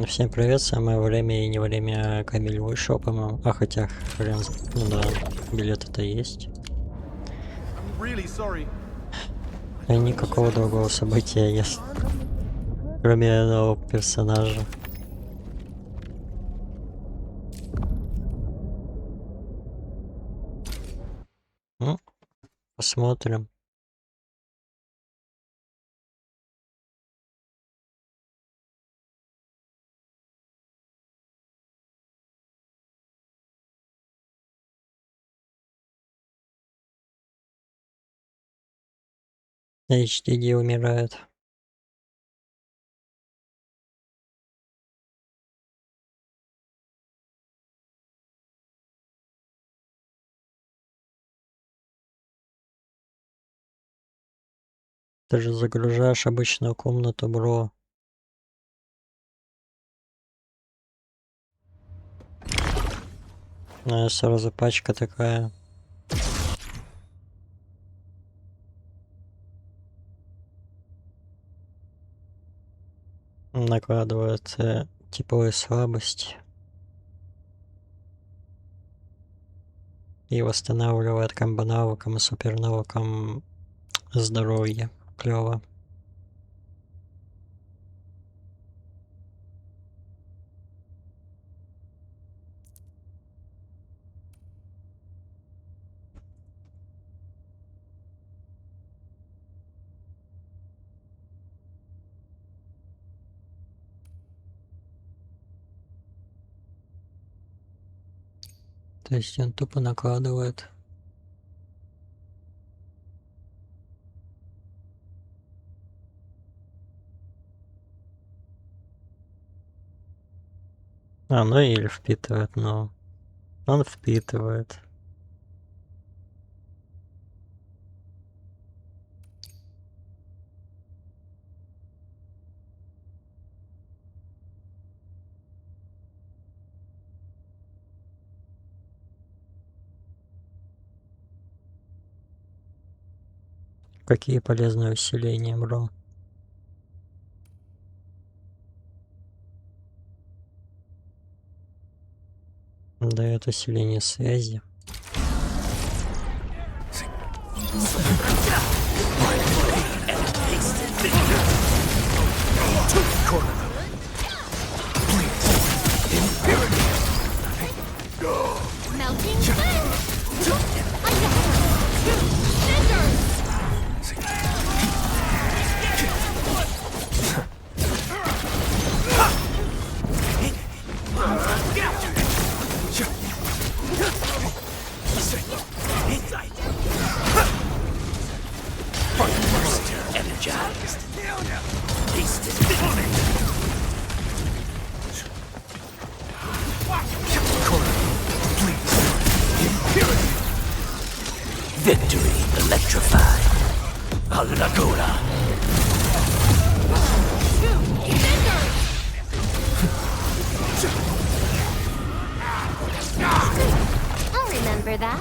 Всем привет, самое время и не время Камиль вышел, по-моему. А хотя, хрен, ну да, билет это есть. И никакого другого события есть, кроме нового персонажа. Ну, посмотрим. HDD умирает. Ты же загружаешь обычную комнату, бро. Сразу пачка такая. Накладывает типовые слабости. И восстанавливает комбо-навыкам и супернавыкам здоровье. Клево. То есть он тупо накладывает. Ну или впитывает, но он впитывает. Какие полезные усиления, бро? Дает усиление связи. Victory electrified. Arknights. I'll remember that.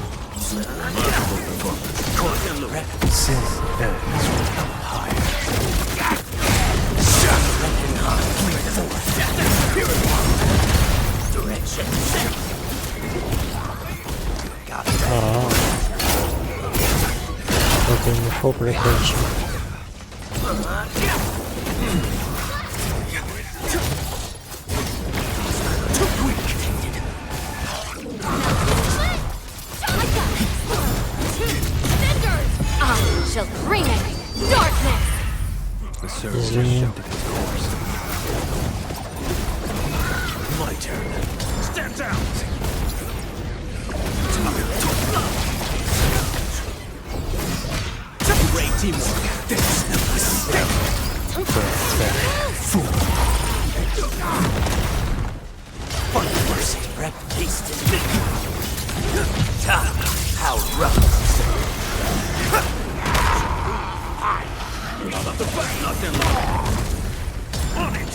Это инфо прикольчик. I shall bring it. Darkness. Извини. My turn. Stand down. Great teamwork. There's no mistake. Fool. Find mercy. Rep tasted me. How rough. Not up the back, nothing long. On it.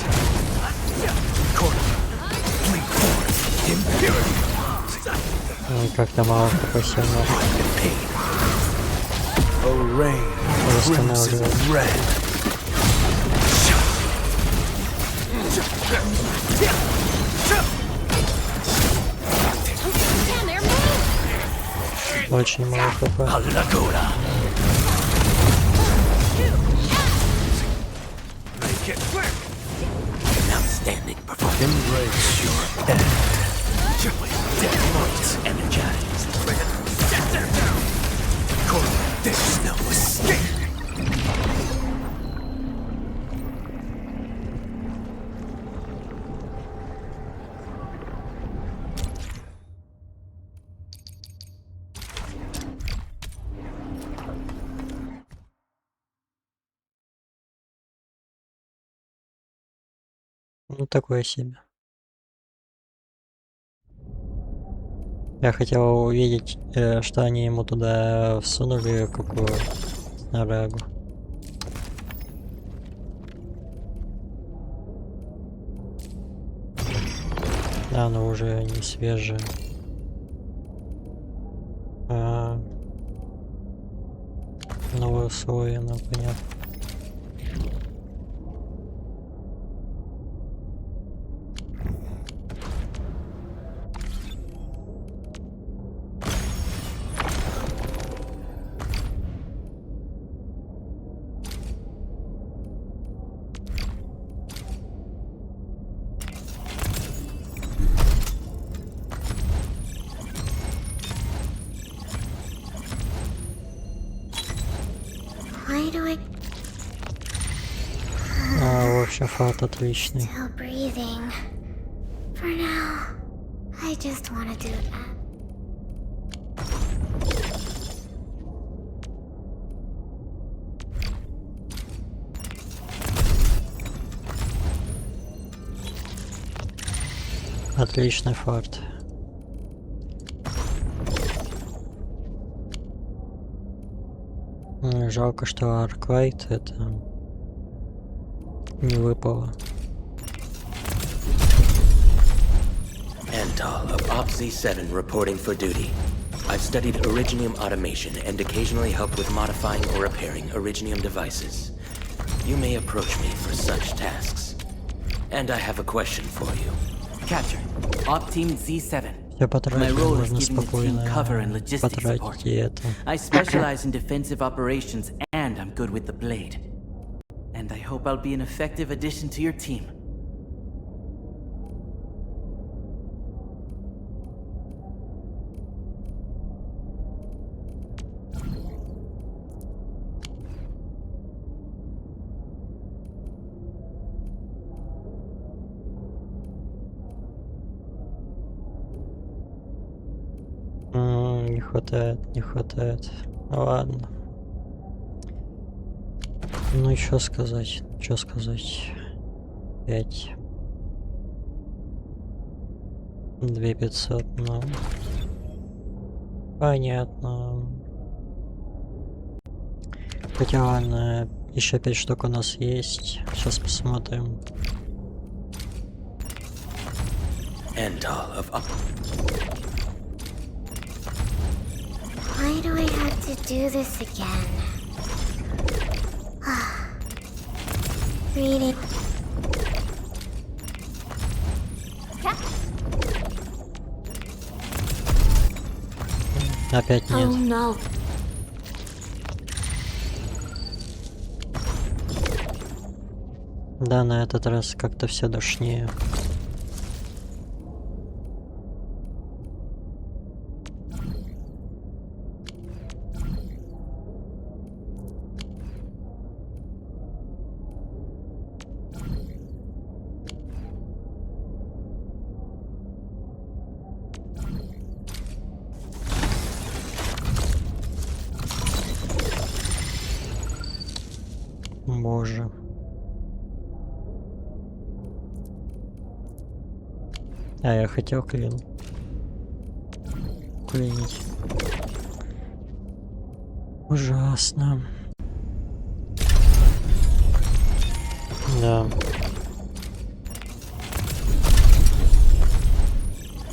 Corner. Bleed forward. Impurity. Как-то мало попасено. Восстанавливает. Stand there, move! Очень мало хп. Barracuda. Make it quick. An outstanding performance. Embrace your end. Dead points energized. Get them down. There's no escape. Ну такое себе. Я хотел увидеть, что они ему туда всунули, какую снарягу. Да, но уже не свежие. Новое усвоено, понятно. Why do I В общем, фарт отличный. still breathing? For now, I just want to do that. Отличный фарт. Жалко, что Arknights это не выпало. Antal of OPZ-7 reporting for duty. I've studied Originium automation and occasionally helped with modifying or repairing Originium devices. You may approach me for such tasks. And I have a question for you. Capture. Op Team Z7. Все My потратить role is можно giving the team спокойно cover and logistics support. потратить и это. I specialize in defensive operations and I'm good with the blade. And I hope I'll be an effective addition to your team. Не хватает, не хватает. Ладно. Ну и что сказать? Что сказать? 5. 2500, ну. Понятно. Хотя ладно, еще 5 штук у нас есть. Сейчас посмотрим. Antal of Why do I have to do this again? Reading. Опять Oh нет. no. Да, на этот раз как-то все душнее. Боже. А я хотел клинить. Ужасно. Да.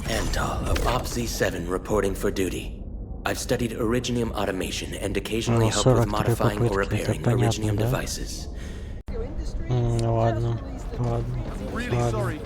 Antal of OPZ-7 reporting for duty. I've studied Originium automation and occasionally helped with 43 modifying or попытки, это repairing понятно, Originium да? devices. Ладно, ладно. really Ладно. sorry.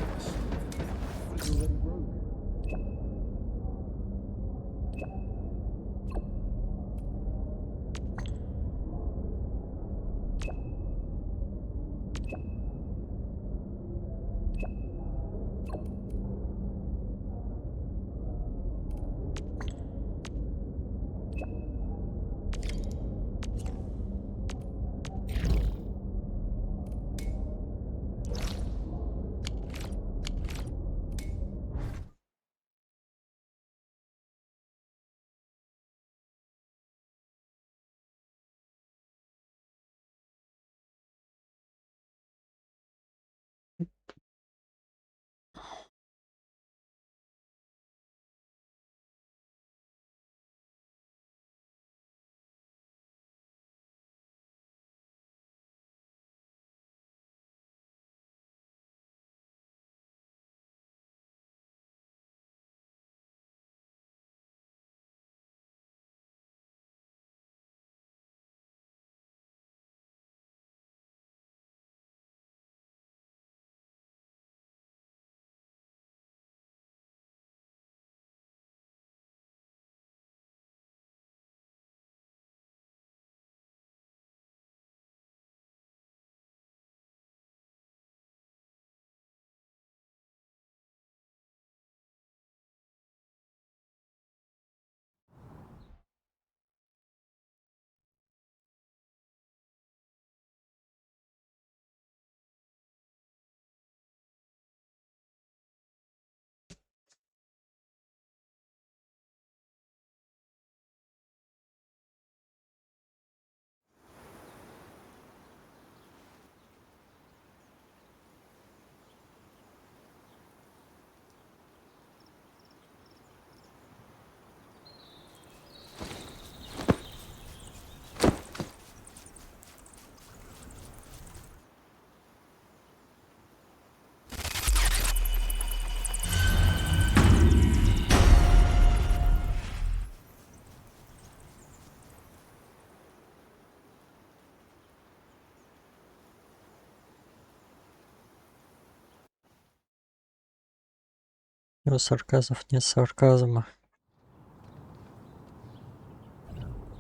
У сарказмов нет сарказма.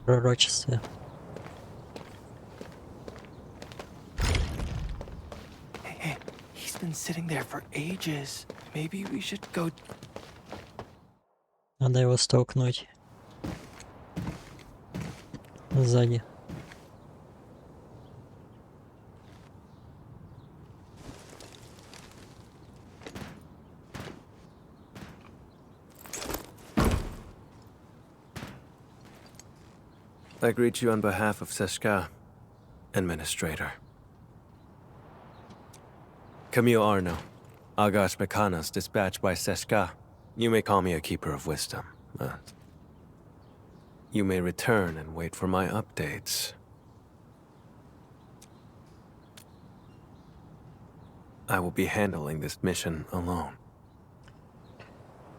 Пророчестве. Hey, he's been sitting there for ages. Maybe we should go. Надо его столкнуть. Сзади. I greet you on behalf of Seshka, Administrator. Camille Arno, Agash Mekanas, dispatched by Seshka. You may call me a keeper of wisdom, but you may return and wait for my updates. I will be handling this mission alone.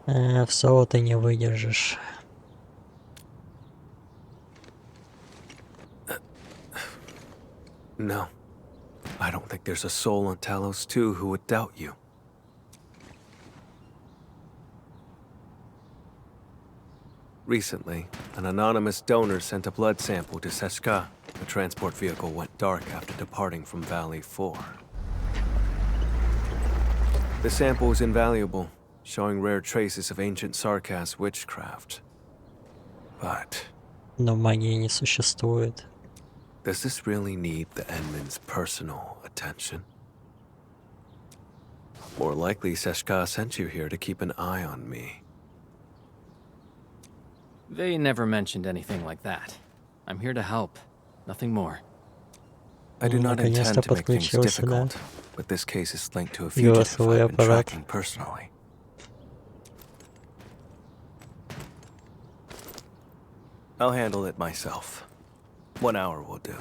В соло ты не выдержишь. No, I don't think there's a soul on Talos 2 who would doubt you. Recently, an anonymous donor sent a blood sample to Seshka. The transport vehicle went dark after departing from Valley 4. The sample was invaluable, showing rare traces of ancient Sarkas witchcraft. But Но магии не существует. does this really need the Enman's personal attention? More likely, Seshka sent you here to keep an eye on me. They never mentioned anything like that. I'm here to help. Nothing more. I do not Наконец-то intend to make things подключился, да? difficult, but this case is linked to a fugitive Голосовой I've been аппарат. tracking personally. I'll handle it myself. 1 hour will do.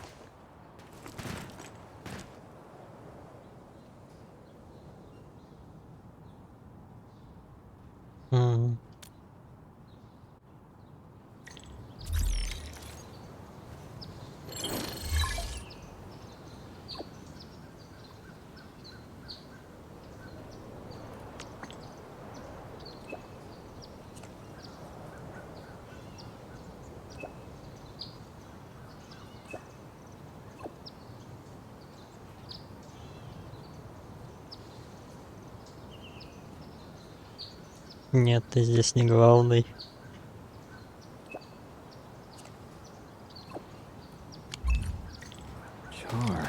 М. Нет, ты здесь не главный. Char.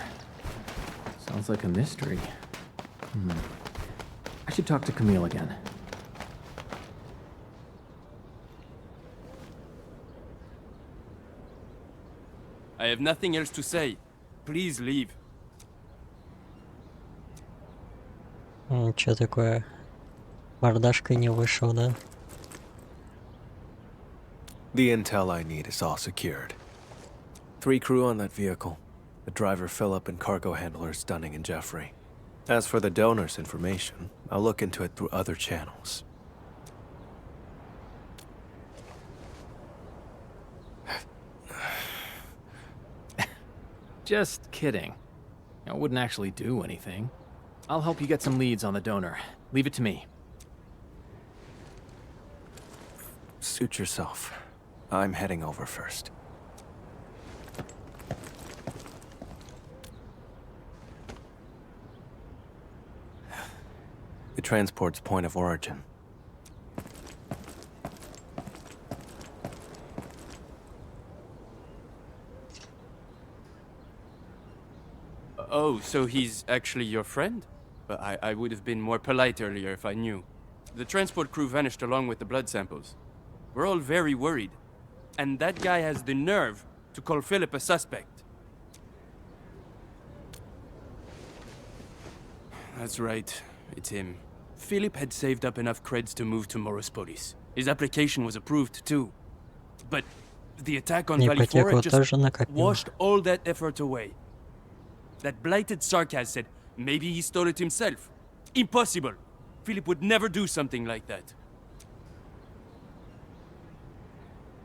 Sounds like a mystery. I should talk to Camille again. I have nothing else to say. Please leave. Чё такое? Мордашкой не вышел, да? The intel I need is all secured. 3 crew on that vehicle. The driver Philip and cargo handlers Dunning and Jeffrey. As for the donor's information, I'll look into it through other channels. Just kidding. I wouldn't actually do anything. I'll help you get some leads on the donor. Leave it to me. Suit yourself. I'm heading over first. The transport's point of origin. Oh, so he's actually your friend? I would have been more polite earlier if I knew. The transport crew vanished along with the blood samples. We're all very worried. And that guy has the nerve to call Philip a suspect. That's right, it's him. Philip had saved up enough creds to move to Morospolis. His application was approved too. But the attack on Valley 4 Ипотеку just тоже накопил. washed all that effort away. That blighted sarcasm said maybe he stole it himself. Impossible! Philip would never do something like that.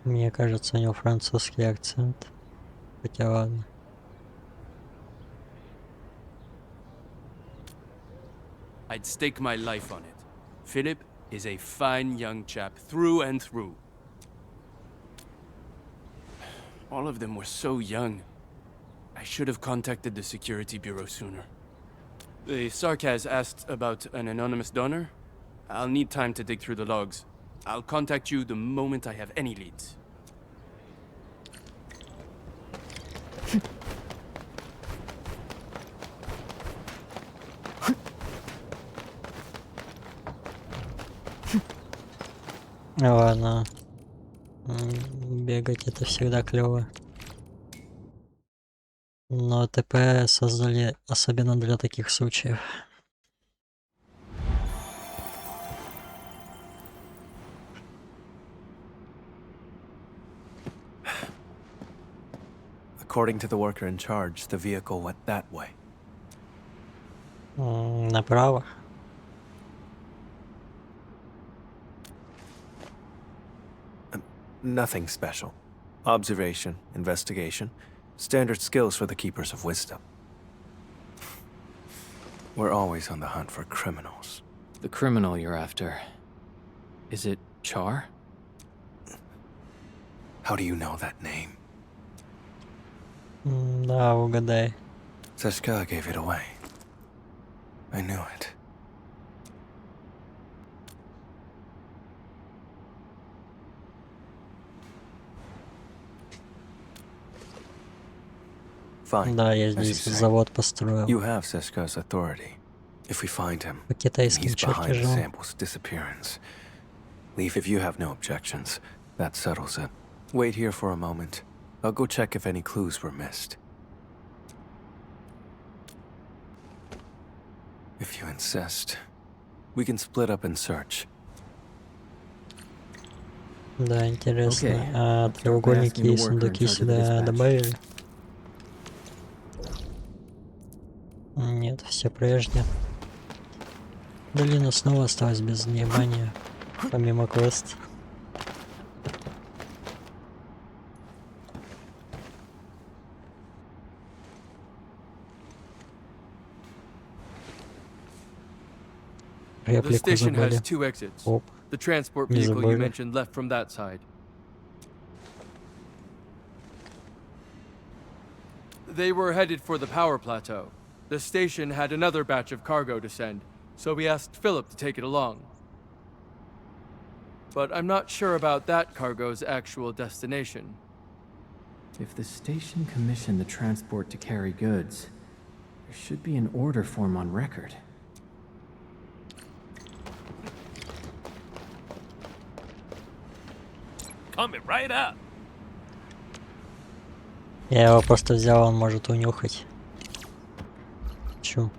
Мне кажется, у него французский акцент. Хотя ладно. I'd stake my life on it. Philip is a fine young chap through and through. All of them were so young. I should have contacted the security bureau sooner. The Sarkaz asked about an anonymous donor. I'll need time to dig through the logs. I'll contact you the moment I have any leads. Ладно. Бегать это всегда клево. Но ТП создали особенно для таких случаев. According to the worker in charge, the vehicle went that way. Направо. Nothing special. Observation, investigation, standard skills for the Keepers of Wisdom. We're always on the hunt for criminals. The criminal you're after. Is it Char? How do you know that name? Да, угадай. Seshka gave it away. I knew it. Fine. Да, я as you здесь say. завод построил. You have Seshka's authority. If we find him, По китайским he's behind the чертежам. sample's disappearance. Leave if you have no objections. That settles it. Wait here for a moment. I'll go check if any clues were missed. If you insist, we can split up and search. Да, интересно. Окей. А Let's start by треугольники asking the и worker in сундуки charge of the сюда dispatch. добавили? Нет, все прежде. Долина снова осталась без внимания, помимо квест. The Реплику station забыли. has 2 exits. Оп. The transport Не vehicle you забыли. mentioned left from that side. They were headed for the power plateau. The station had another batch of cargo to send, so we asked Philip to take it along. but I'm not sure about that cargo's actual destination. If the station commissioned the transport to carry goods, there should be an order form on record. Coming right up. Я его просто взял, он может унюхать. Чё?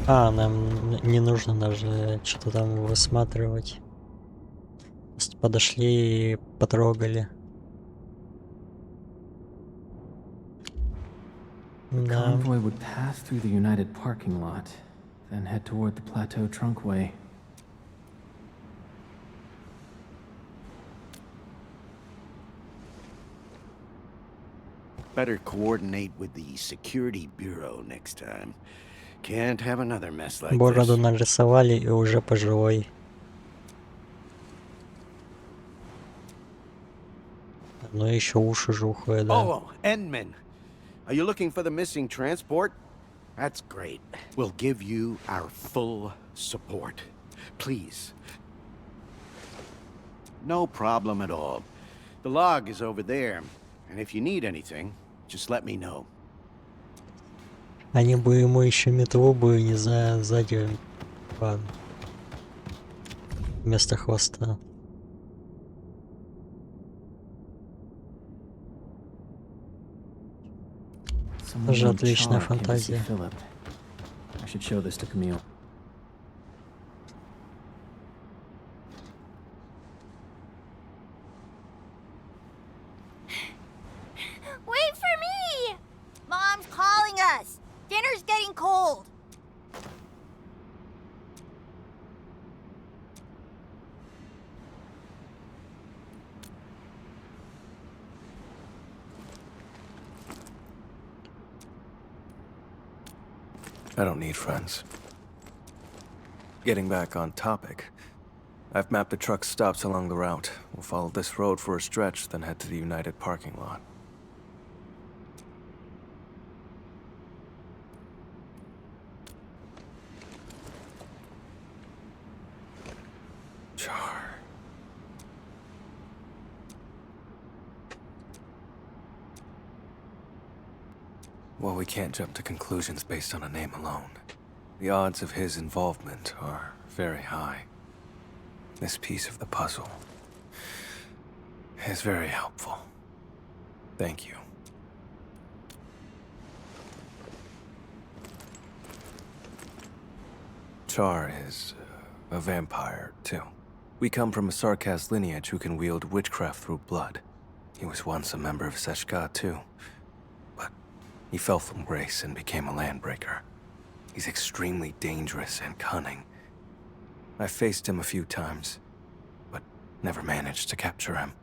А, нам не нужно даже что-то там высматривать. Просто подошли и потрогали. Да. Convoy would pass through the United parking lot, then head toward the Plateau Trunkway. Better coordinate with the security bureau next time. Can't have another mess like Бороду this. нарисовали и уже пожилой. Ну еще уши же уходят, да. Oh, Endman. Are you looking for the missing transport? That's great. We'll give you our full support. Please. No problem at all. The log is over there, and if you need anything, just let me know. Они бы ему еще метлу бы, не знаю, сзади. Ладно. Вместо хвоста. Тоже отличная фантазия. I should show this to Camille. Wait for me! Mom's calling us. Dinner's getting cold. I don't need friends. Getting back on topic, I've mapped the truck stops along the route. We'll follow this road for a stretch, then head to the United parking lot. Char. Well, we can't jump to conclusions based on a name alone. The odds of his involvement are very high. This piece of the puzzle is very helpful. Thank you. Char is a vampire, too. We come from a Sarkaz lineage who can wield witchcraft through blood. He was once a member of Seshka, too. But he fell from grace and became a landbreaker. He's extremely dangerous and cunning. I faced him a few times, but never managed to capture him.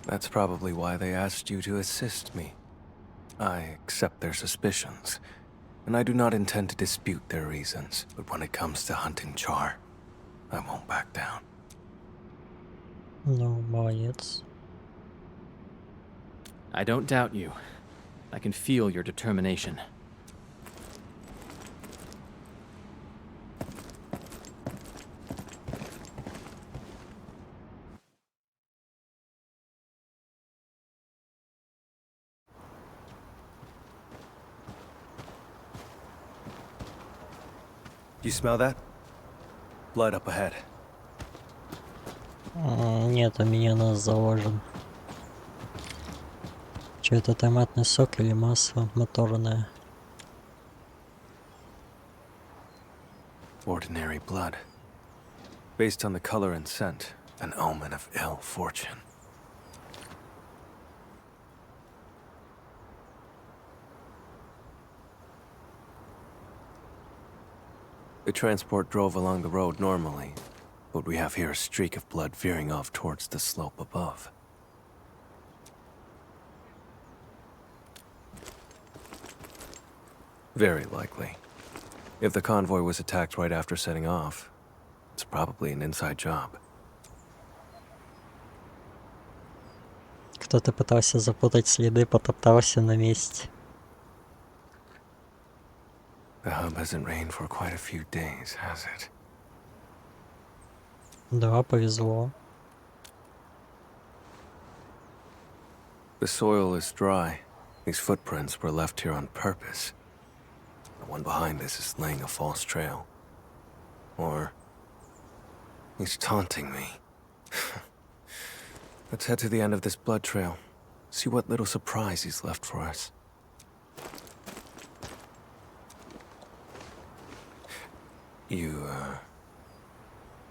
That's probably why they asked you to assist me. I accept their suspicions, and I do not intend to dispute their reasons, but when it comes to hunting Char, I won't back down. Ну, молодец. I don't doubt you. I can feel your determination. You smell that? Blood up ahead. Нет, у меня нос заложен. Что это, томатный сок или масло моторное? Ordinary blood. Based on the color and scent, an omen of ill fortune. The transport drove along the road normally, but we have here a streak of blood veering off towards the slope above. Very likely. If the convoy was attacked right after setting off, it's probably an inside job. Кто-то пытался запутать следы, потоптался на месте. The hub hasn't rained for quite a few days, has it? Да, повезло. The soil is dry. These footprints were left here on purpose. The one behind this is laying a false trail. Or he's taunting me. Let's head to the end of this blood trail. See what little surprise he's left for us. You,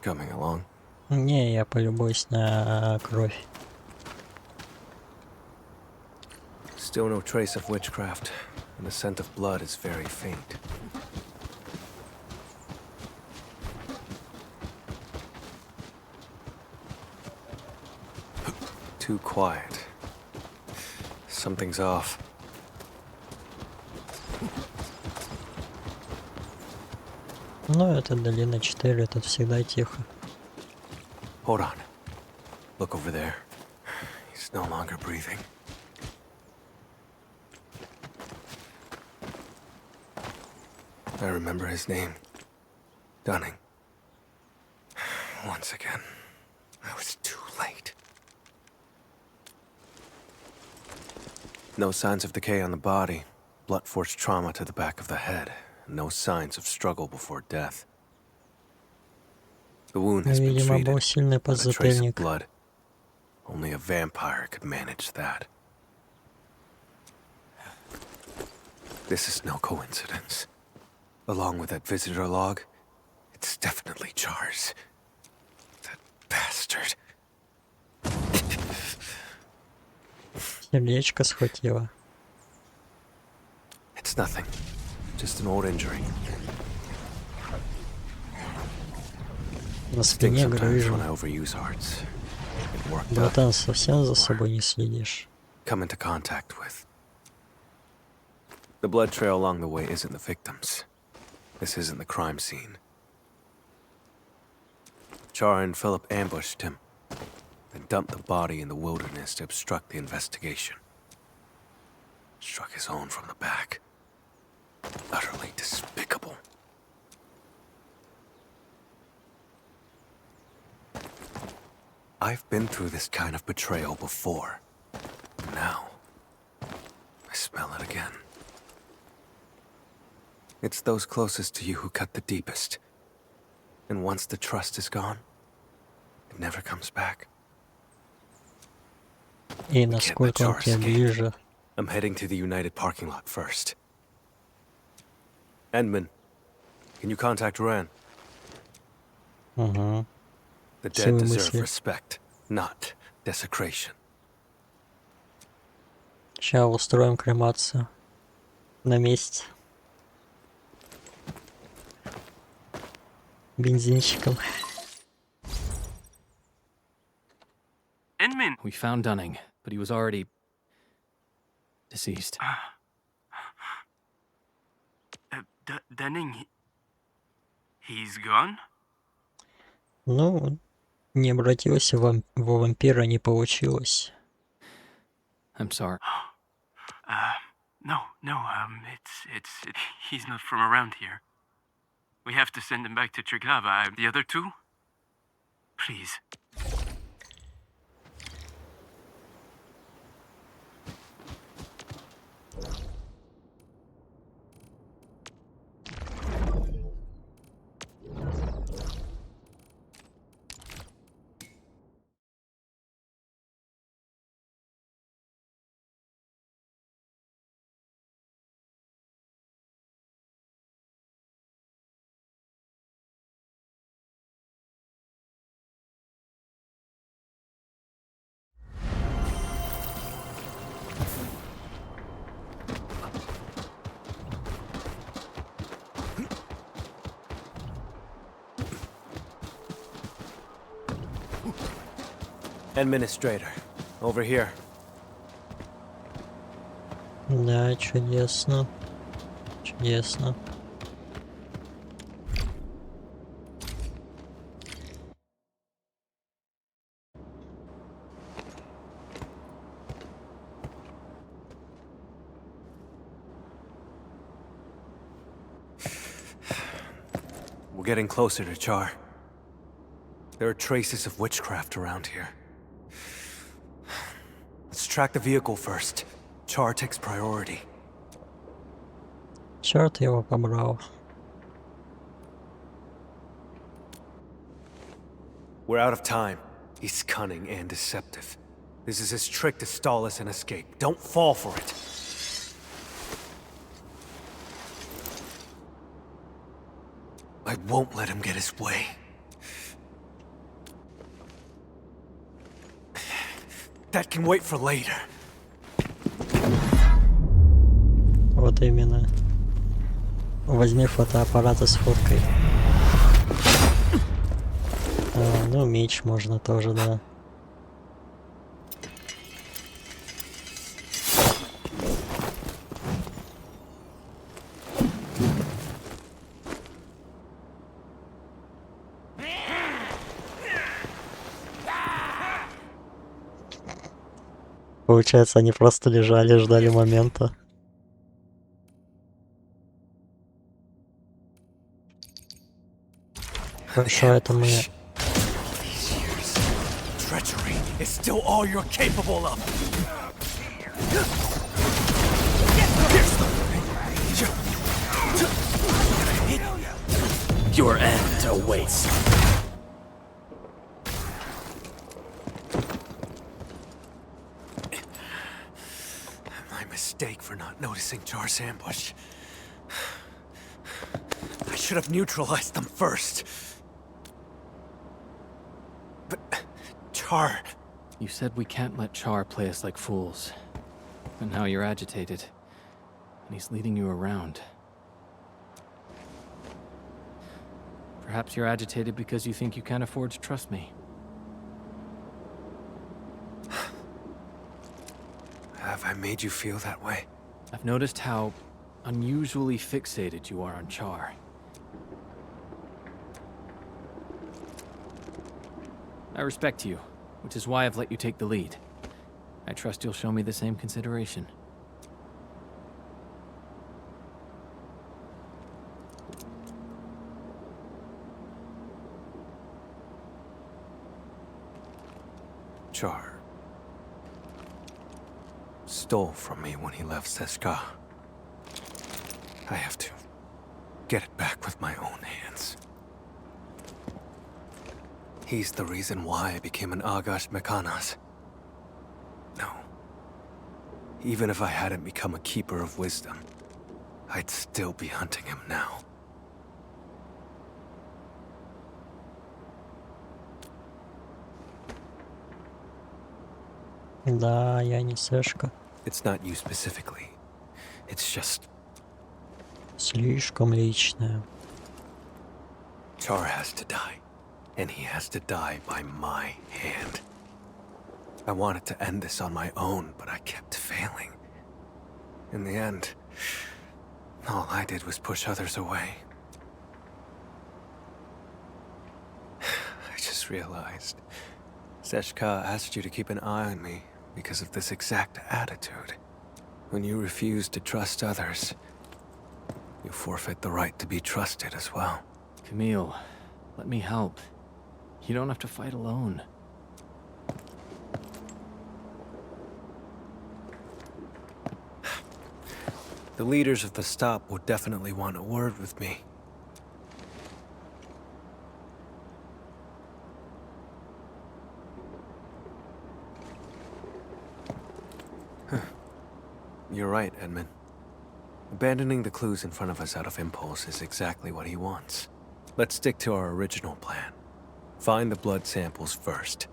coming along? Не, я полюбуюсь на кровь. Still no trace of witchcraft, and the scent of blood is very faint. Too quiet. Something's off. Ну, это долина 4, тут всегда тихо. Hold on. Look over there. He's no longer breathing. I remember his name. Dunning. Once again, I was too late. No signs of decay on the body. Blunt-force trauma to the back of the head. No signs of struggle before death. The wound has been Видимо, treated. был сильный Not a trace of подзатыльник. blood. Only a vampire could manage that. This is no coincidence. Along with that visitor log, it's definitely Char's. That bastard. Сердечко схватило. It's nothing. Just an old injury. На Sting спине sometimes грыжа. when I overuse hearts. Get worked up. Братан, совсем за собой не следишь. Come into contact with. The blood trail along the way isn't the victims. This isn't the crime scene. Char and Philip ambushed him and dumped the body in the wilderness to obstruct the investigation. Struck his own from the back. Utterly despicable. I've been through this kind of betrayal before. Now, I smell it again. It's those closest to you who cut the deepest. And once the trust is gone, it never comes back. И насколько он тебе ближе. I'm heading to the United parking lot first. Endman, can you contact Ren? Угу. The Силы dead deserve мысли. respect, not desecration. Сейчас устроим кремацию. На месте. Бензинчиком. Endman! We found Dunning, but he was already deceased. Dunning, he's gone? Ну, не обратился во вампира, не получилось. I'm sorry. No, he's not from around here. We have to send him back to Triglav. The other two? Please. Administrator, over here. Да, чудесно. Чудесно. getting closer to Char. There are traces of witchcraft around here. Let's track the vehicle first. Char takes priority. Черт его побрал. We're out of time. He's cunning and deceptive. This is his trick to stall us and escape. Don't fall for it. I won't let him get his way. That can wait for later. Вот именно. Возьми фотоаппарат и сфоткай. А, ну, меч можно тоже, да. Получается, они просто лежали, ждали момента. Хорошо, это мы... Treachery is still all you're capable of. Your end awaits. My mistake for not noticing Char's ambush. I should have neutralized them first. But Char... You said we can't let Char play us like fools. And now you're agitated. And he's leading you around. Perhaps you're agitated because you think you can't afford to trust me. Have I made you feel that way? I've noticed how unusually fixated you are on Char. I respect you, which is why I've let you take the lead. I trust you'll show me the same consideration. Char stole from me when he left Seshka. I have to get it back with my own hands. He's the reason why I became an Agash Mekanas. No. Even if I hadn't become a Keeper of Wisdom, I'd still be hunting him now. Да, я не Сэшка. It's not you specifically. It's just... Слишком личное. Char has to die. And he has to die by my hand. I wanted to end this on my own, but I kept failing. In the end, all I did was push others away. I just realized Seshka asked you to keep an eye on me because of this exact attitude. When you refuse to trust others, you forfeit the right to be trusted as well. Camille, let me help. You don't have to fight alone. The leaders of the stop would definitely want a word with me. You're right, Edmund. Abandoning the clues in front of us out of impulse is exactly what he wants. Let's stick to our original plan. Find the blood samples first.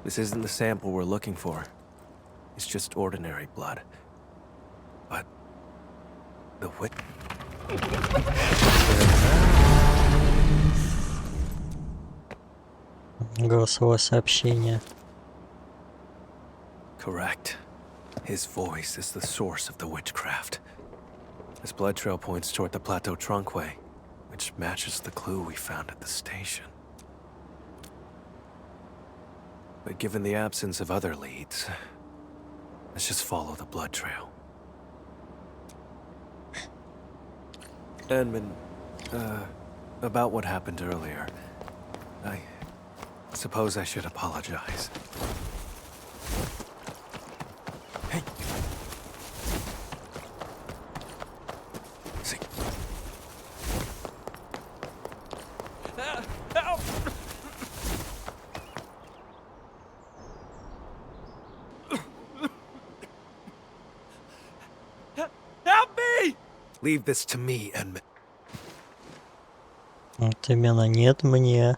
This isn't the sample we're looking for. It's just ordinary blood. But... the wit... Голосовое сообщение. Correct. His voice is the source of the witchcraft. His blood trail points toward the Plateau Trunkway, which matches the clue we found at the station. But given the absence of other leads, let's just follow the blood trail. Edmund, about what happened earlier, I suppose I should apologize. Hey. See. Help! Help me! Leave this to me, Edmund. Вот именно нет мне.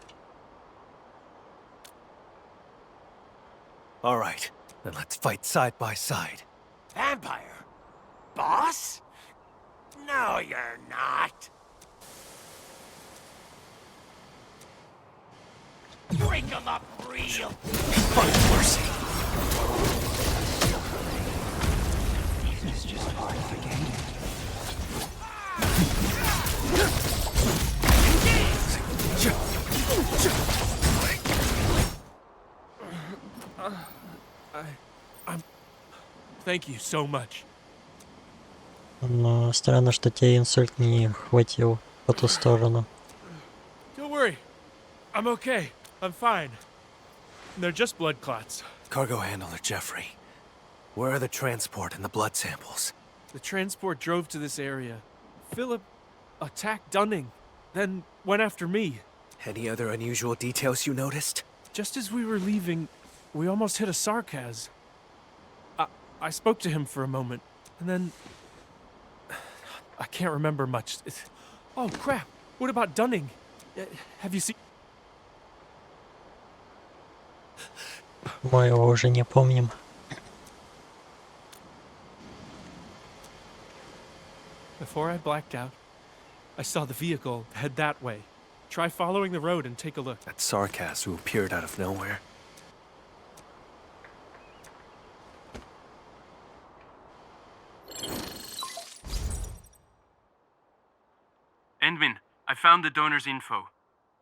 All right, then let's fight side by side. Vampire? Boss? No, you're not. Drink 'em up real. Find mercy. It's just part of the game. Thank you so much. Но странно, что тебе инсульт не хватил по ту сторону. Don't worry. I'm okay. I'm fine. They're just blood clots. Cargo handler Jeffrey, where are the transport and the blood samples? The transport drove to this area. Philip attacked Dunning, then went after me. Any other unusual details you noticed? Just as we were leaving, we almost hit a Sarkaz. I spoke to him for a moment, and then... I can't remember much. Oh, crap! What about Dunning? Have you seen... Мы его уже не помним. Before I blacked out, I saw the vehicle head that way. Try following the road and take a look. That Sarkaz who appeared out of nowhere. Endvin, I found the donor's info.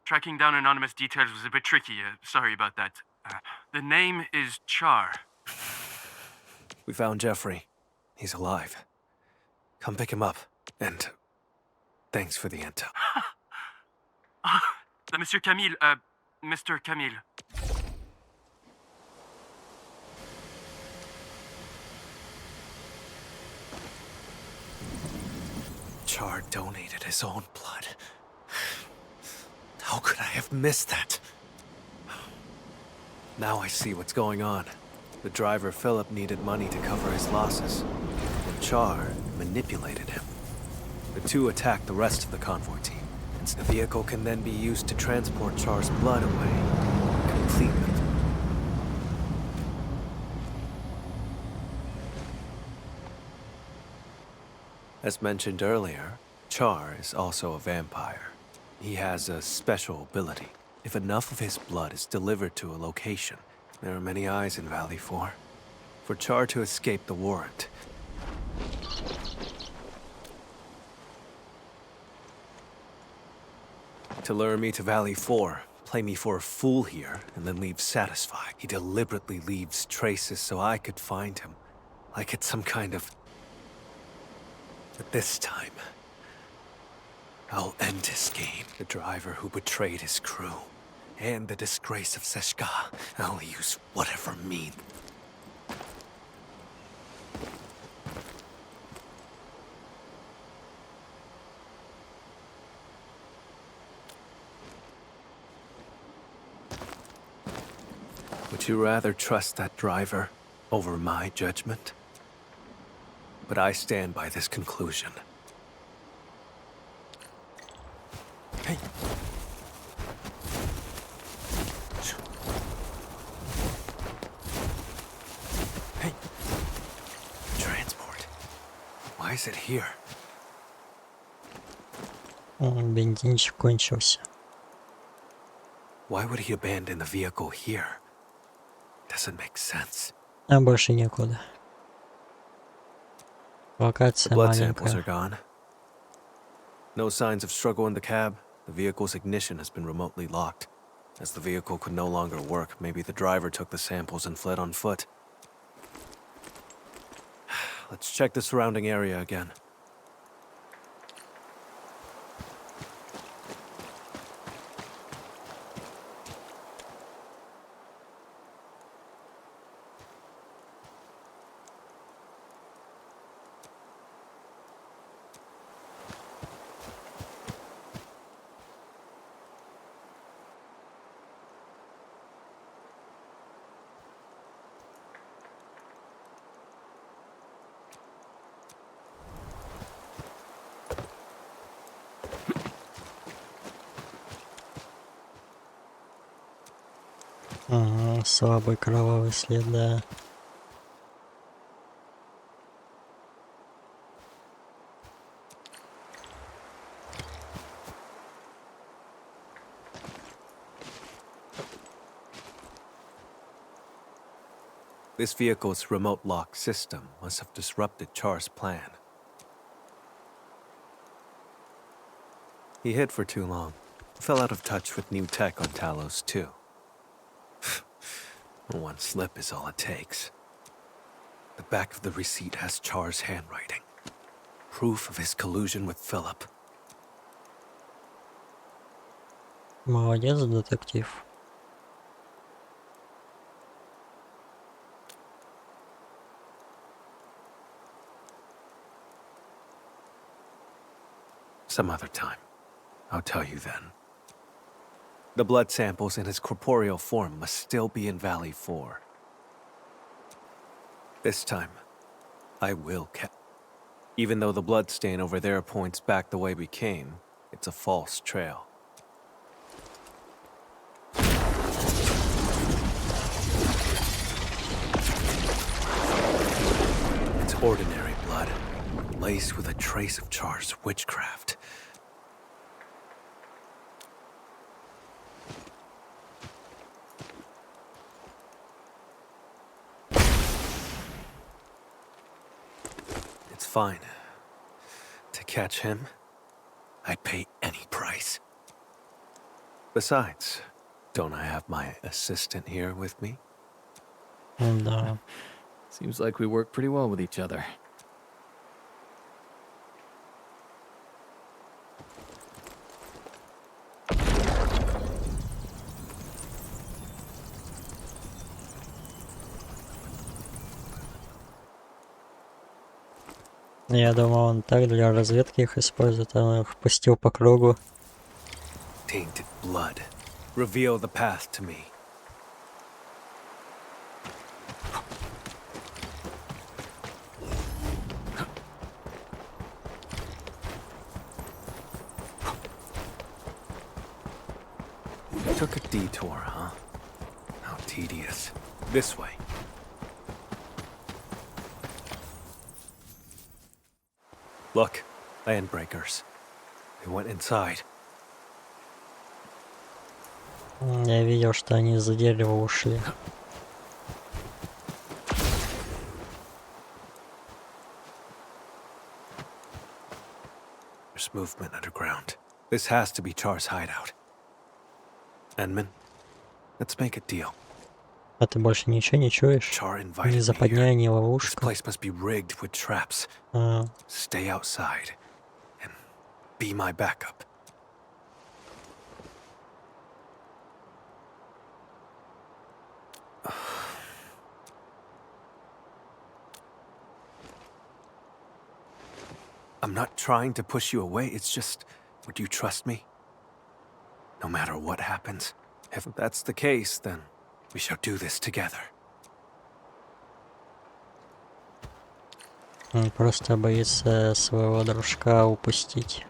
Tracking down anonymous details was a bit tricky. Sorry about that. The name is Char. We found Jeffrey. He's alive. Come pick him up. And thanks for the intel. Monsieur Camille, Mr. Camille. Char donated his own blood. How could I have missed that? Now I see what's going on. The driver Philip needed money to cover his losses, and Char manipulated him. The two attacked the rest of the convoy team. And the vehicle can then be used to transport Char's blood away completely. As mentioned earlier, Char is also a vampire. He has a special ability. If enough of his blood is delivered to a location, there are many eyes in Valley 4. For Char to escape the warrant, to lure me to Valley 4, play me for a fool here, and then leave satisfied. He deliberately leaves traces so I could find him, like it's some kind of... But this time, I'll end his game. The driver who betrayed his crew, and the disgrace of Seshka. I'll use whatever means. Would you rather trust that driver over my judgment? But I stand by this conclusion. Hey. Hey. Transport. Why is it here? Бензинчик кончился. Why would he abandon the vehicle here? Doesn't make sense. А больше некуда. The Локация blood samples are маленькая. gone. No signs of struggle in the cab. The vehicle's ignition has been remotely locked. As the vehicle could no longer work, maybe the driver took the samples and fled on foot. Let's check the surrounding area again. Ага, слабый кровавый след, да. This vehicle's remote lock system must have disrupted Char's plan. He hid for too long. Fell out of touch with new tech on Talos, too. One slip is all it takes. The back of the receipt has Char's handwriting. Proof of his collusion with Philip. Молодец, детектив. Some other time. I'll tell you then. The blood samples in his corporeal form must still be in Valley 4. This time, I will even though the blood stain over there points back the way we came, it's a false trail. It's ordinary blood, laced with a trace of Char's witchcraft. It's fine. To catch him, I'd pay any price. Besides, don't I have my assistant here with me? Да. Seems like we work pretty well with each other. Я думал, он так для разведки их использует, а он их пустил по кругу. Tainted blood. Reveal the path to me. Took a detour, huh? How tedious. This way. Look, landbreakers. They went inside. Я видел, что они из-за дерева ушли. There's movement underground. This has to be Char's hideout. Enman, let's make a deal. А ты больше ничего не чуешь? Char Ни invited me западня, here. ни This ловушка. place must be rigged with traps. А, Stay outside and be my backup. I'm not trying to push you away, it's just, would you trust me? No matter what happens? If that's the case, then we shall do this together. он просто боится своего дружка упустить.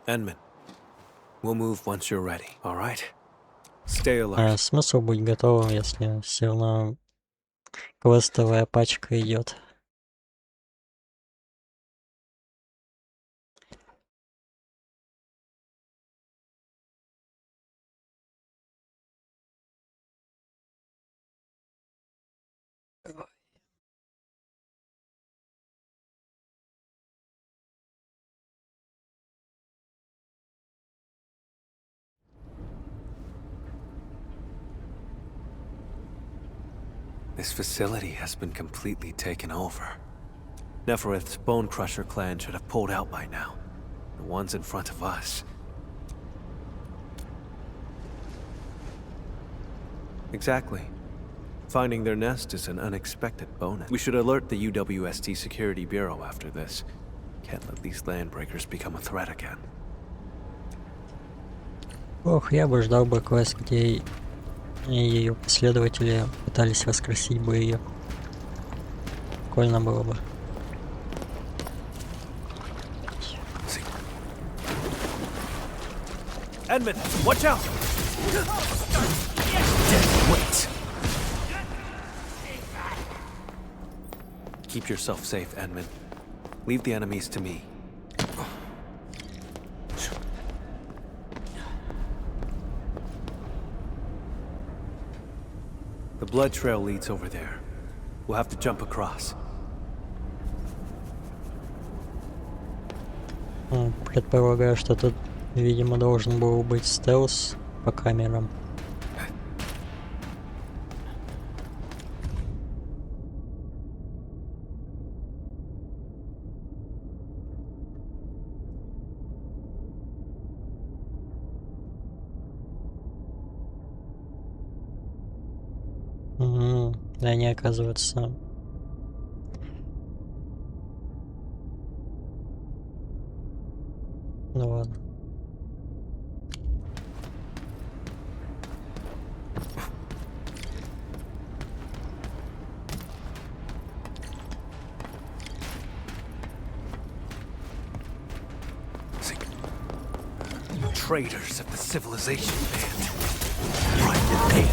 Enman, we'll move once you're ready, all right? Stay alert. А смысл быть готовым, если все равно квестовая пачка идет? This facility has been completely taken over. Neferith's Bone Crusher clan should have pulled out by now. The ones in front of us. Exactly. Finding their nest is an unexpected bonus. We should alert the UWST Security Bureau after this. Can't let these landbreakers become a threat again. Ох, я бы ждал бы квест, где ее последователи пытались воскресить бы ее. Прикольно было бы. Edmund, watch out! Wait. Keep yourself safe, Edmund. Leave the enemies to me. The blood trail leads over there. We'll have to jump across. Предполагаю, что тут, видимо, должен был быть стелс по камерам. Да, они, оказывается... Ну ладно. Traitors of the civilization band. Right in pain.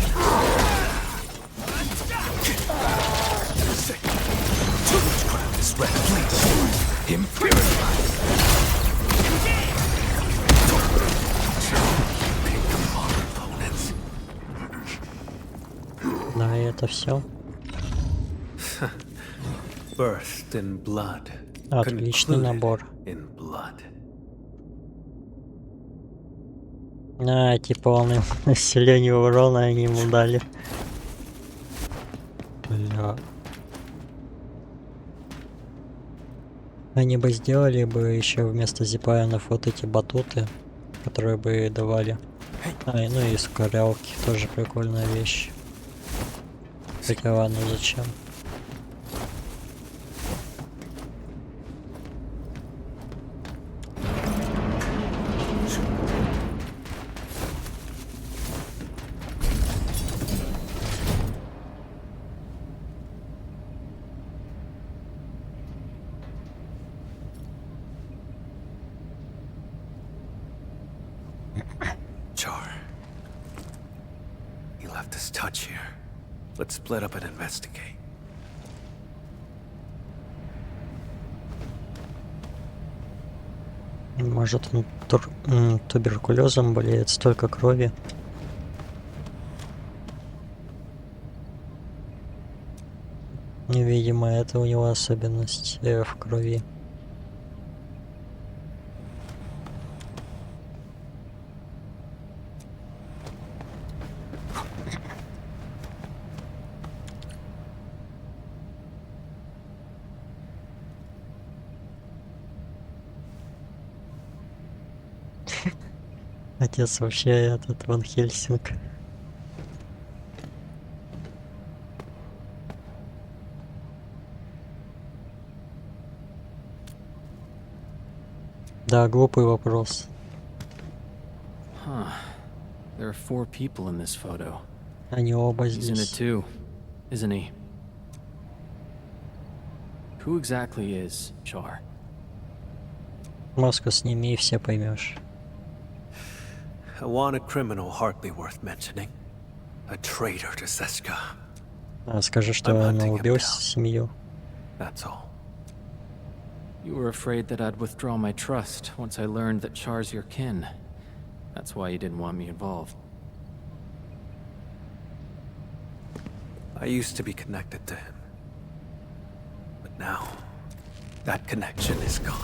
Witchcraft is red, please. Impurified. Pick apart opponents. Да, и это все. Birthed in blood. Отличный набор. In blood. Типа он им населению урона они ему дали. Бля. Они бы сделали бы еще вместо зипайонов вот эти батуты, которые бы давали. Ну и ускорялки, тоже прикольная вещь. Хотя ладно, зачем? Let's split up and investigate. Может, он туберкулезом болеет, столько крови. Видимо, это у него особенность в крови. Отец вообще этот Ван Хельсинг. Да, глупый вопрос. Huh. There are 4 people in this photo. Они оба He's in it здесь. too, isn't he? Who exactly is Char? Маску сними и все поймешь. A wanted criminal hardly worth mentioning. A traitor to Seska. Скажи, что он убил семью. That's all. You were afraid that I'd withdraw my trust once I learned that Char's your kin. That's why you didn't want me involved. I used to be connected to him. But now, that connection is gone.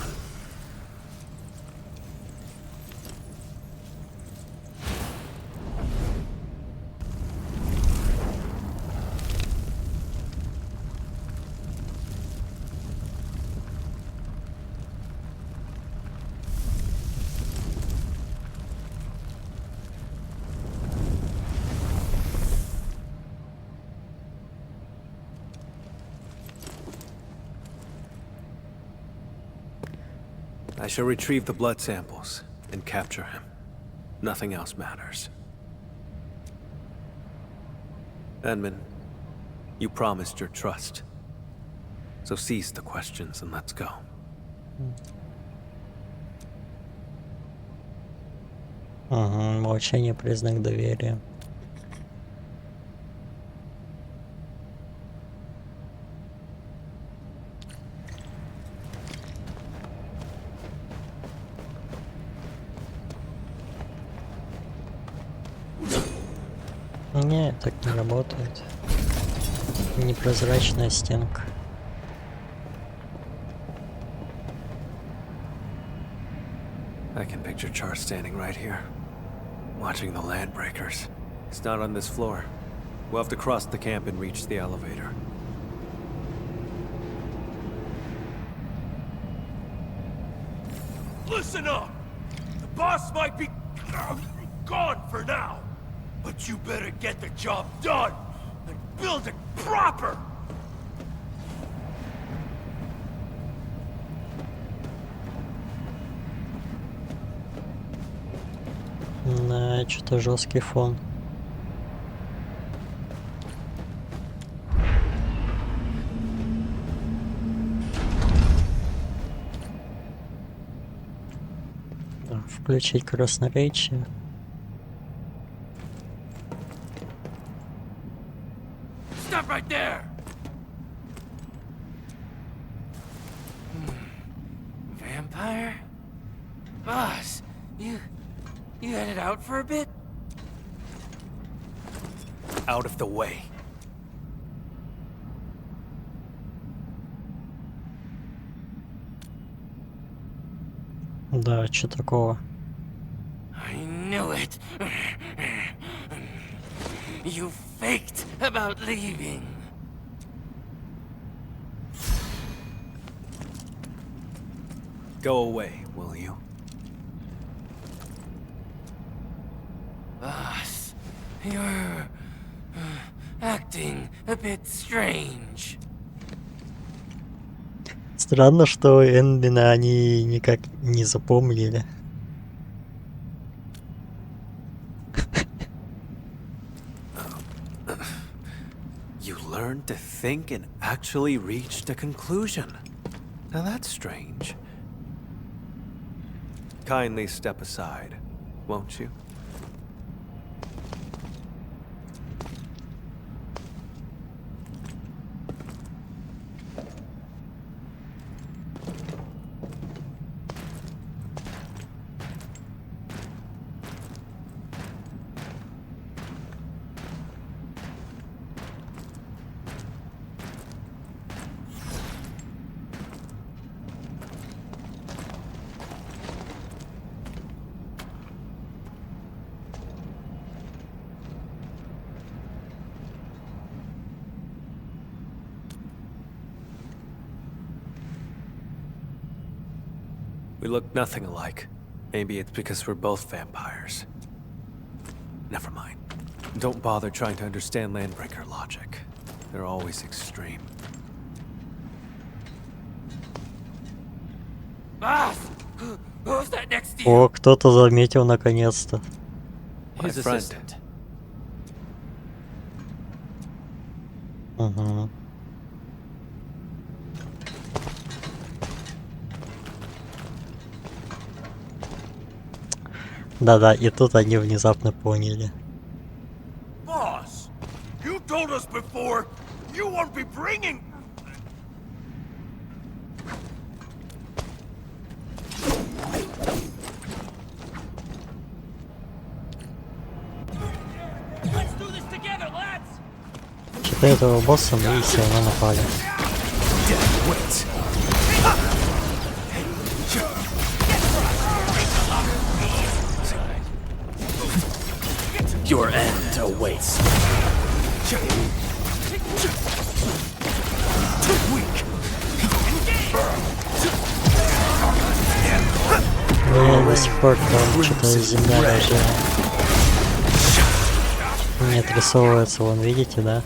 I shall retrieve the blood samples and capture him. Nothing else matters. Edmund, you promised your trust. So cease the questions and let's go. Молчание — признак доверия. Не, так не работает. Непрозрачная стенка. I can picture Char standing right here, watching the land breakers. It's not on this floor. We'll have to cross the camp and reach the elevator. Listen up! The boss might be gone for now, but you better get the job done and build it proper! Что-то жесткий фон. Включить красноречие. Stop right there! Vampire? Boss, you headed out for a bit? Out of the way. Да, что такого? I knew it. You faked about leaving. Go away, will you? Boss, you're acting a bit strange. Странно, что Энбина они никак не запомнили. You learned to think and actually reached a conclusion. Now that's strange. Kindly step aside, won't you? We look nothing alike. Maybe it's because we're both vampires. Never mind. Don't bother trying to understand Landbreaker logic. They're always extreme. Boss! Who's that next to you? О, кто-то заметил наконец-то. My friend. Угу. Да-да, и тут они внезапно поняли. Boss, you told us before you won't be bringing. Что-то этого босса мы все равно напали. Your end awaits. Я до сих пор там что-то земля даже не отрисовывается, вон видите, да?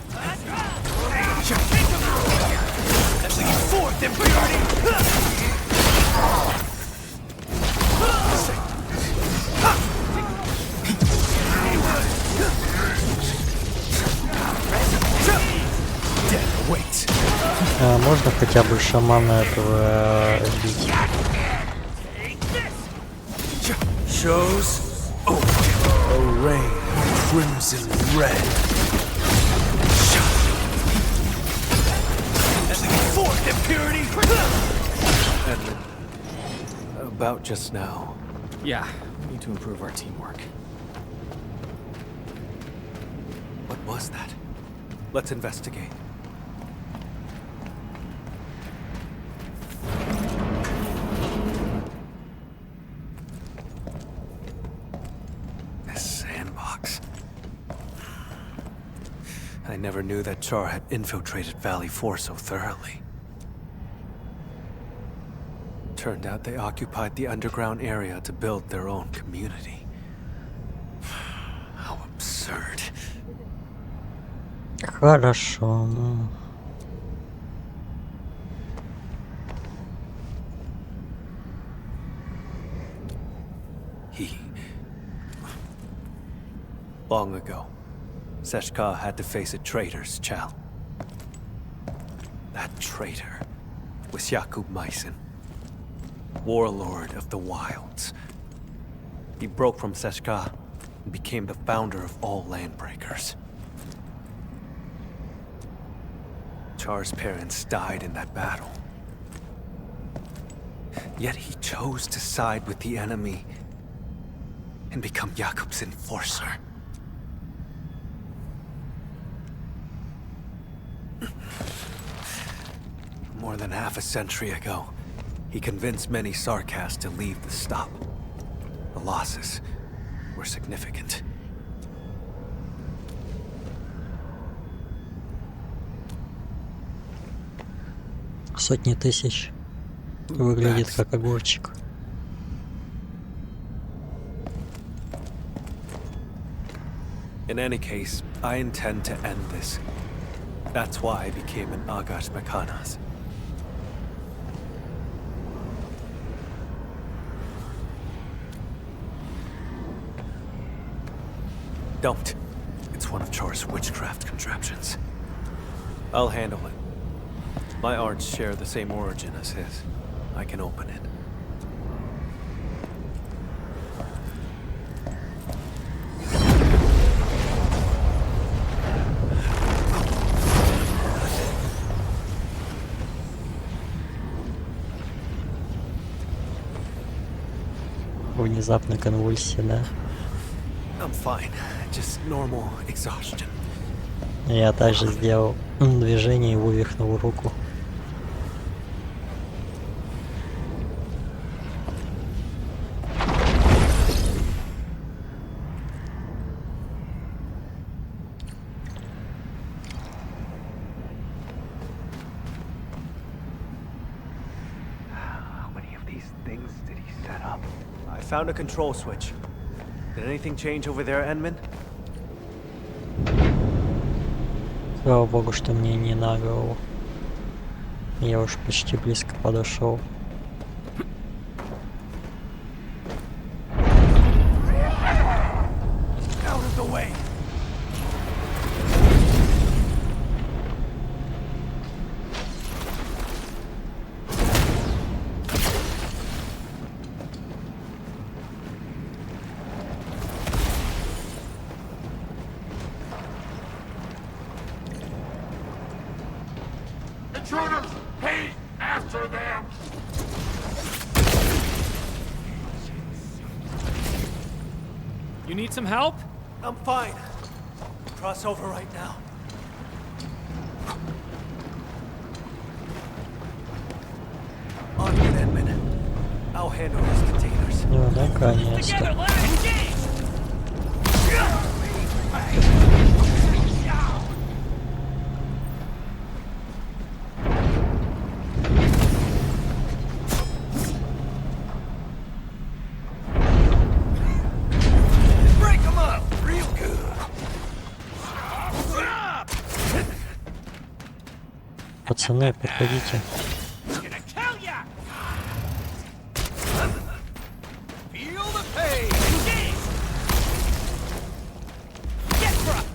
А можно хотя бы шамана этого бить? Shows a rain of crimson red. Fourth impurity. And about just now. Yeah, we need to improve our teamwork. What was that? Let's investigate. I never knew that Char had infiltrated Valley 4 so thoroughly. Turned out they occupied the underground area to build their own community. How absurd. Хорошо. Long ago, Seshka had to face a traitor's challenge. That traitor was Yakub Meissen, warlord of the wilds. He broke from Seshka and became the founder of all Landbreakers. Char's parents died in that battle. Yet he chose to side with the enemy and become Yakub's enforcer. More than half a century ago, he convinced many Sarkas to leave the stop. The losses were significant. Сотни тысяч. Выглядит как огурчик. In any case, I intend to end this. That's why I became an Agash Mekanas. Don't. It's one of Char's witchcraft contraptions. I'll handle it. My arts share the same origin as his. I can open it. Внезапно конвульсия, да? I'm fine. Just normal exhaustion. Я также сделал движение и вывихнул руку. How many of these things did he set up? I found a control switch. Did anything change over there, Enman? Слава богу, что мне не на голову. Я уж почти близко подошел. Out of the way. Intruders! Hey, after them! You need some help? I'm fine. Cross over right now. I'll handle these containers. Ну, наконец-то. Together, lads! Engage! Break 'em up real good. Пацаны, подходите. Gonna kill ya! Feel the pain! Engage! Get drop!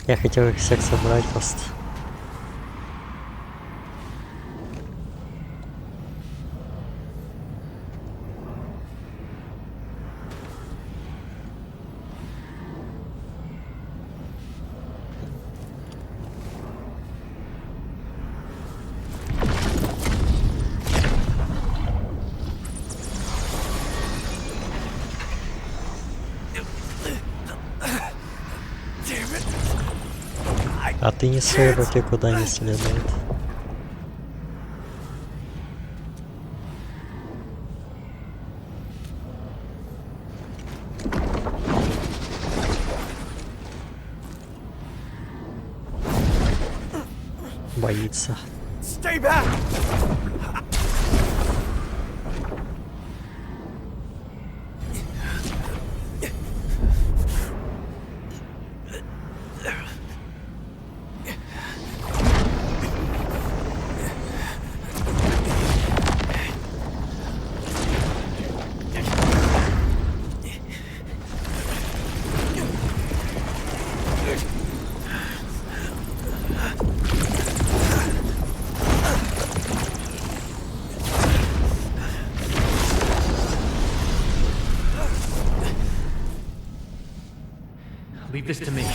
Я хотел их всех собрать просто. А ты не свои руки куда не следует. Боится. Stay back! Leave this to me.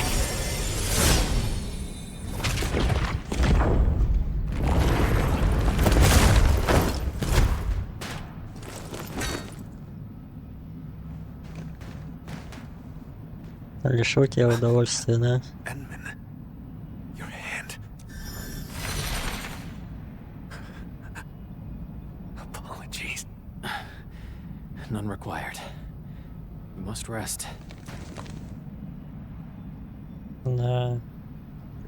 Лишил тебя удовольствия, да? Edmund, your hand. Apologies. None required. We must rest. Да.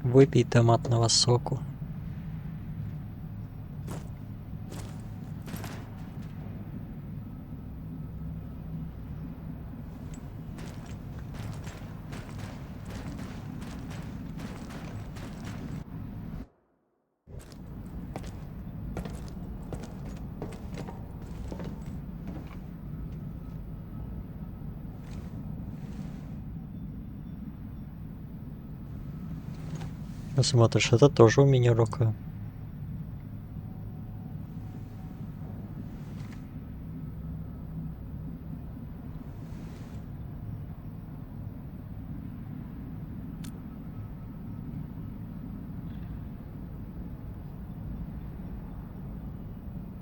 Выпей томатного соку. Смотришь, это тоже у меня рука.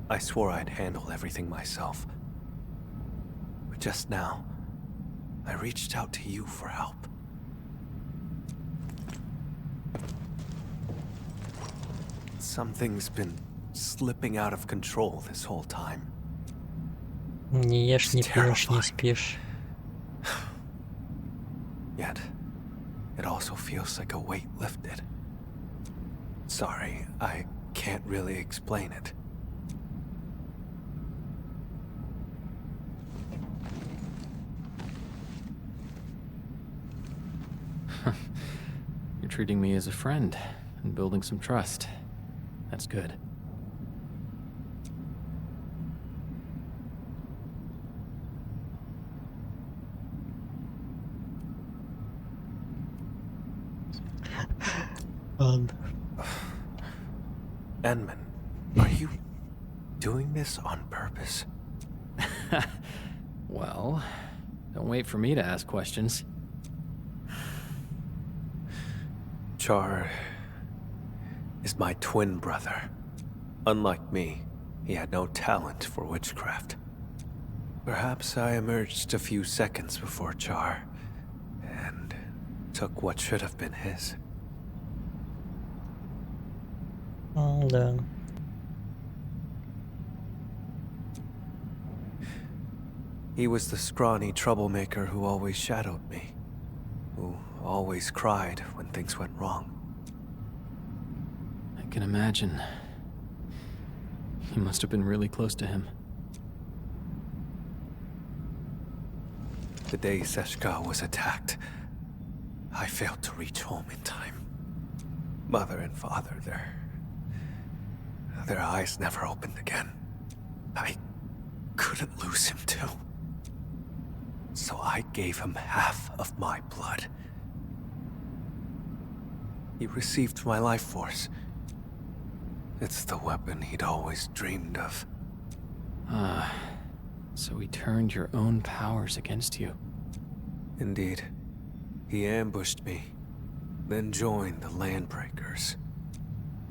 I swore I'd handle everything myself. But just now, I reached out to you for help. Something's been slipping out of control this whole time. Не ешь, не пьешь, не спишь. Yet, it also feels like a weight lifted. Sorry, I can't really explain it. You're treating me as a friend and building some trust. That's good. Edmund, are you doing this on purpose? Well, don't wait for me to ask questions. Char is my twin brother. Unlike me, he had no talent for witchcraft. Perhaps I emerged a few seconds before Char and took what should have been his. Да. He was the scrawny troublemaker who always shadowed me, who always cried when things went wrong. I can imagine. You must have been really close to him. The day Seshka was attacked, I failed to reach home in time. Mother and father, their eyes never opened again. I couldn't lose him too. So I gave him half of my blood. He received my life force. It's the weapon he'd always dreamed of. Ah, so he turned your own powers against you. Indeed. He ambushed me, then joined the Landbreakers.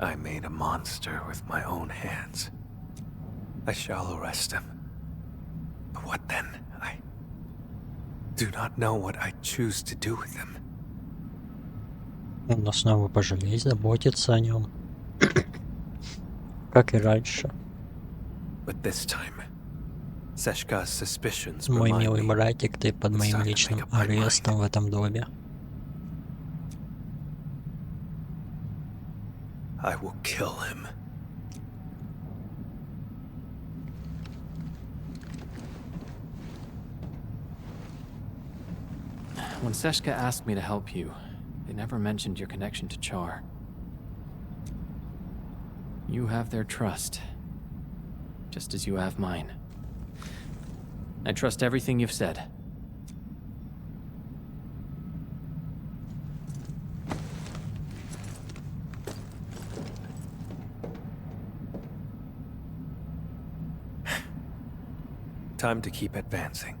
I made a monster with my own hands. I shall arrest him. But what then? I do not know what I choose to do with him. Он снова пожалеть, заботиться о нем. Как и раньше. But this time, Seshka's suspicions Мой remind милый me братик, ты под моим личным арестом в этом доме. I will kill him. When Seshka asked me to help you, they never mentioned your connection to Char. You have their trust, just as you have mine. I trust everything you've said. Time to keep advancing.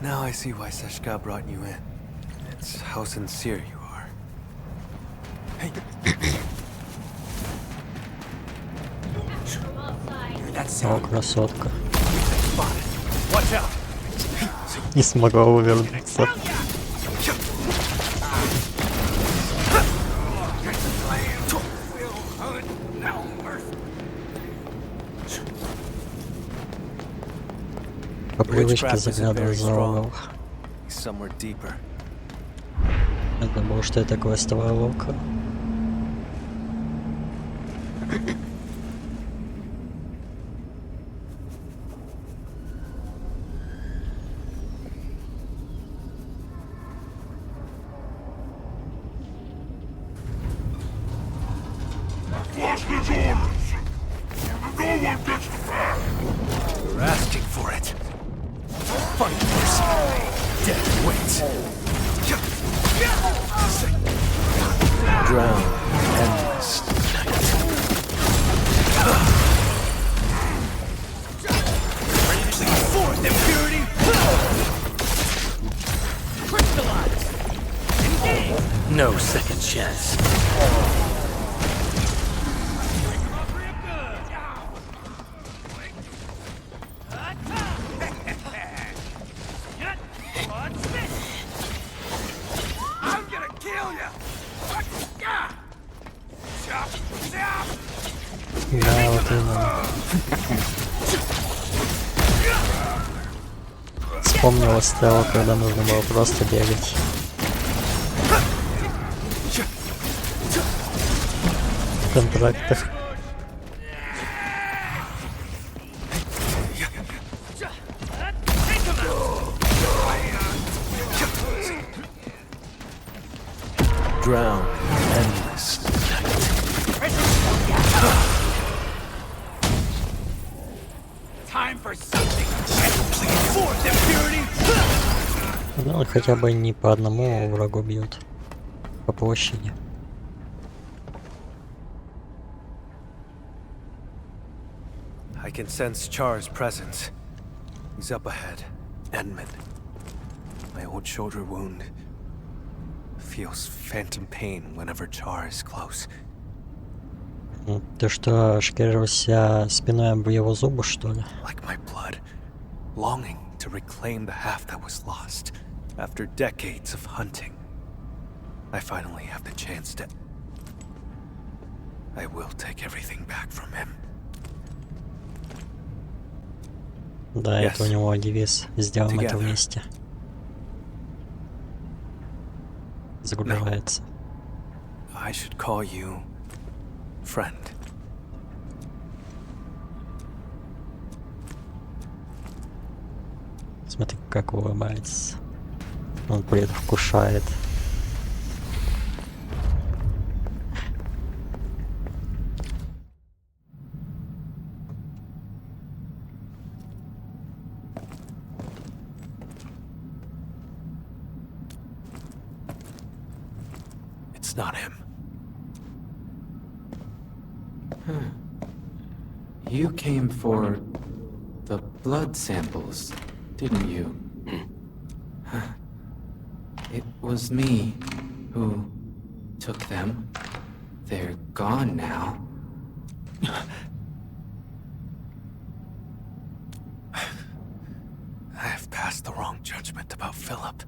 Now I see why Seshka brought you in. It's how sincere you are. Hey. О, красотка. Watch out. Не смогла увернуться. По привычке заглядываю за угол. Somewhere deeper. Я думал, что это квестовая ловка. You're asking for it. Fight yourself. Death waits. Drown endless night. Plead forth impurity. Crystallize. Engage. No second chance. Да, вот именно. Вспомнила стелу, когда нужно было просто бегать. В контрактах. Drown endless night. Time for something. Plead forth impurity. Ну, хотя бы не по одному врагу бьют. По площади. I can sense Char's presence. He's up ahead. Edmund. My old shoulder wound feels phantom pain whenever Char is close. Ты что, шкерился спиной об его зубы, что ли? Like my blood, longing to reclaim the half that was lost. After decades of hunting, I finally have the chance to... I will take everything back from him. Да, Yes. это у него девиз. Сделаем это Together. вместе. Загружается. I should call you... friend. Смотри, как улыбается. Он предвкушает. It's not him. You came for the blood samples, didn't you? It was me who took them. They're gone now. I have passed the wrong judgment about Philip.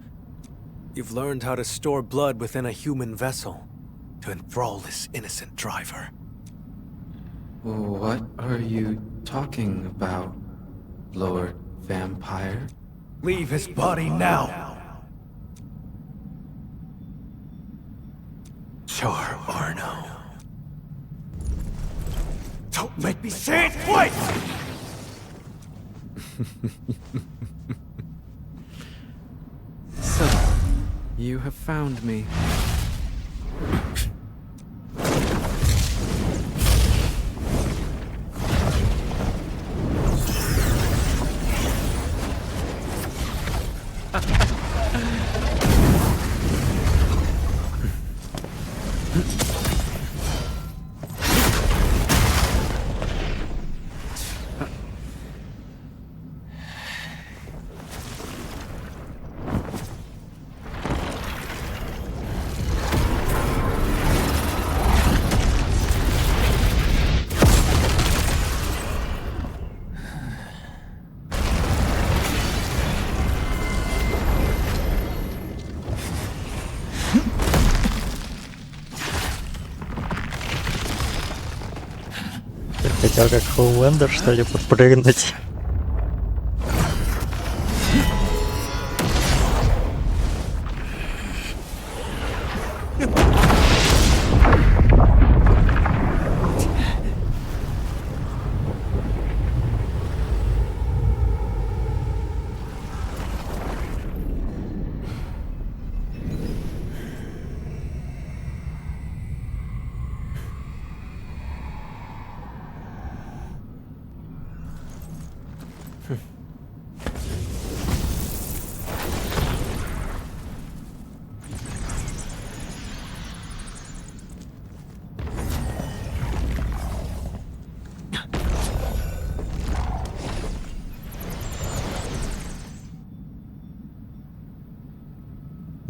You've learned how to store blood within a human vessel to enthrall this innocent driver. What are you talking about, Lord Vampire? Leave his body now! Sure or no? Don't make me say it twice! So, you have found me. Хотел как Хоумлендер, что ли, подпрыгнуть.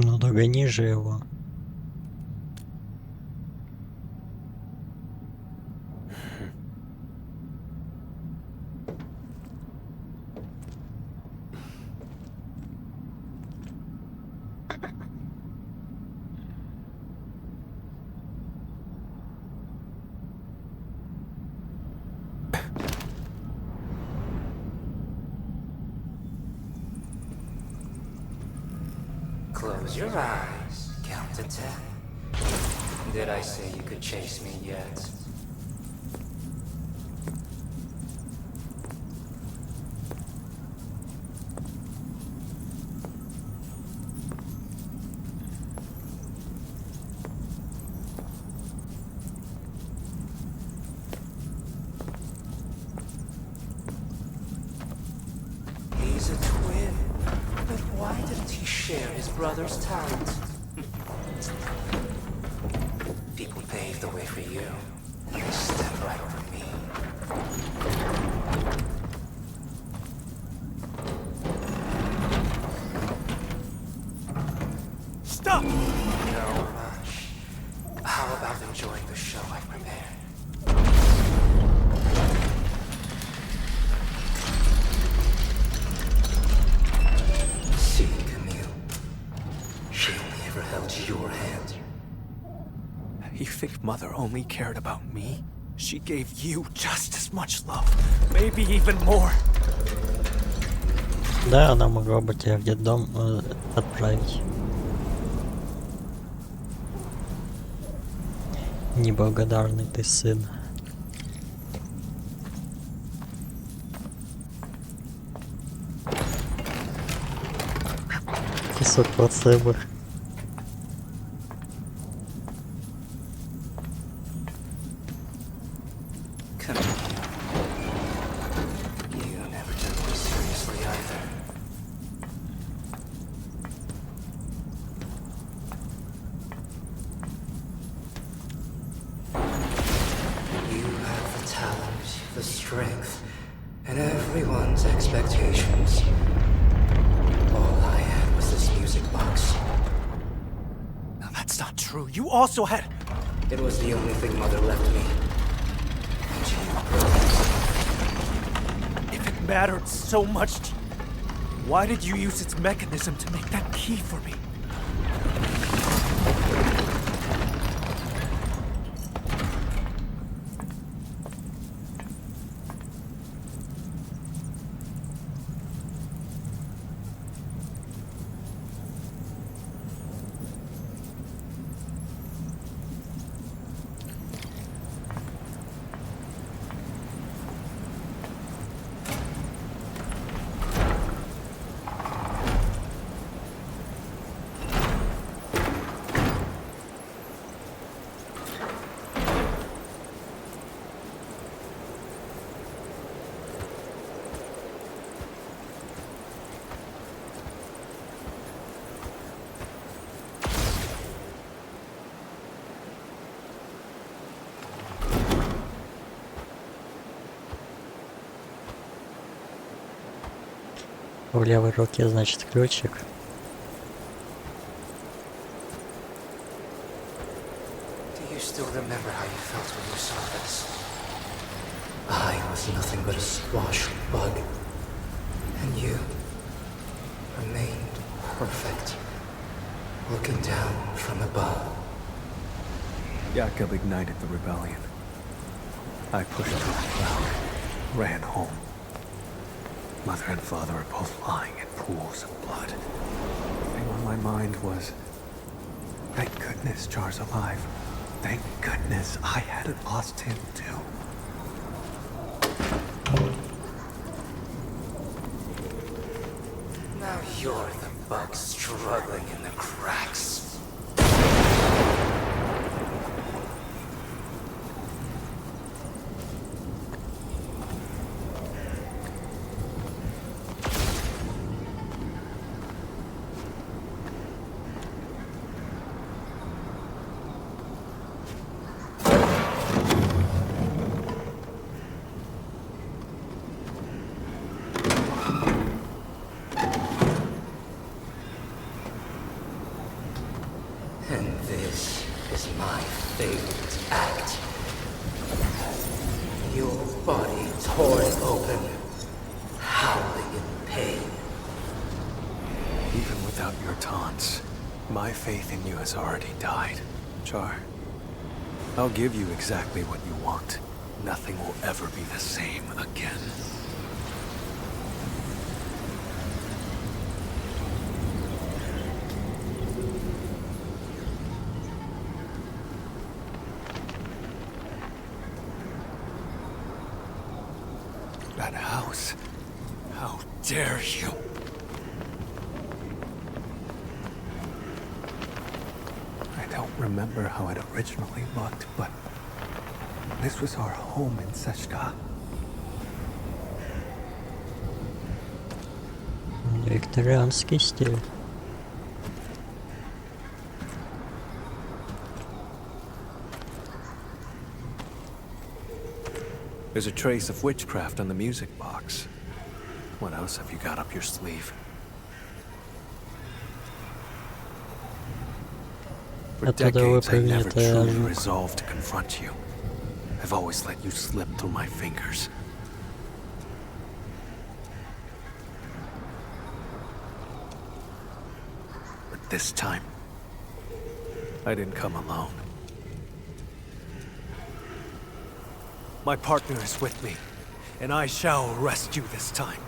Ну догони же его. Close your eyes. Count to 10. Did I say you could chase me yet? He's a twin, but why didn't he share his brother's talent? People paved the way for you, and they stepped right over me. Stop! No rush. How about enjoying the show I've prepared? You think Mother only cared about me? She gave you just as much love, maybe even more. Да, она могла бы тебя в детдом отправить. Неблагодарный ты сын. Кусок плацебо. The strength, and everyone's expectations. All I had was this music box. Now that's not true. You also had... It was the only thing Mother left me. And you... If it mattered so much to you, why did you use its mechanism to make that key for me? В левой руке, значит, ключик. Do you still remember how you felt when you saw this? I was nothing but a squashed bug. And you remained perfect, looking down from above. Jakob ignited the rebellion. I pushed through the crowd, ran home. Mother and father are both lying in pools of blood. And on my mind was, thank goodness Char's alive. Thank goodness I hadn't lost him too. Now you're the bug struggling in the cracks. And this is my favorite act. Your body torn open, howling in pain. Even without your taunts, my faith in you has already died. Char, I'll give you exactly what you want. Nothing will ever be the same again. That house. How dare you? I don't remember how it originally looked, but this was our home in Seshka. Викторианский стиль. There's a trace of witchcraft on the music box. What else have you got up your sleeve? For decades, I never truly resolved to confront you. I've always let you slip through my fingers. But this time, I didn't come alone. My partner is with me, and I shall arrest you this time.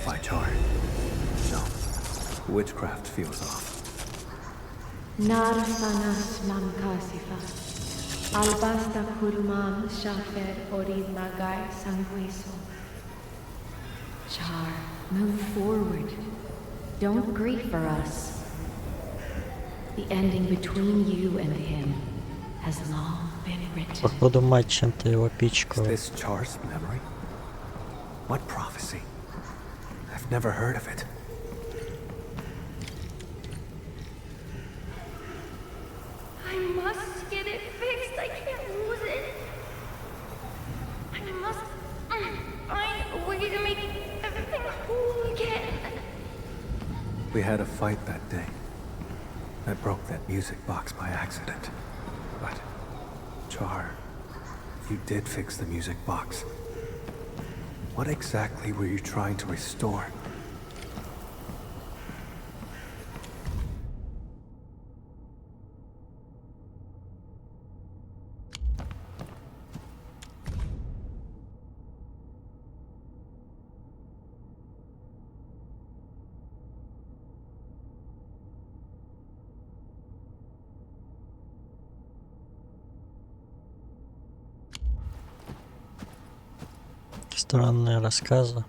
By Char. No. Witchcraft feels off. Narasanas mankasifa. Albasta kurman shafer orid nagai sanguiso. Char, move forward. Don't grieve for us. The ending between you and him has long been written. Походу мать чем-то его пичкала. Is this Char's memory? What prophecy? I've never heard of it. I must get it fixed. I can't lose it. I must find a way to make everything whole again. We had a fight that day. I broke that music box by accident. But, Char, you did fix the music box. What exactly were you trying to restore? Странные рассказы.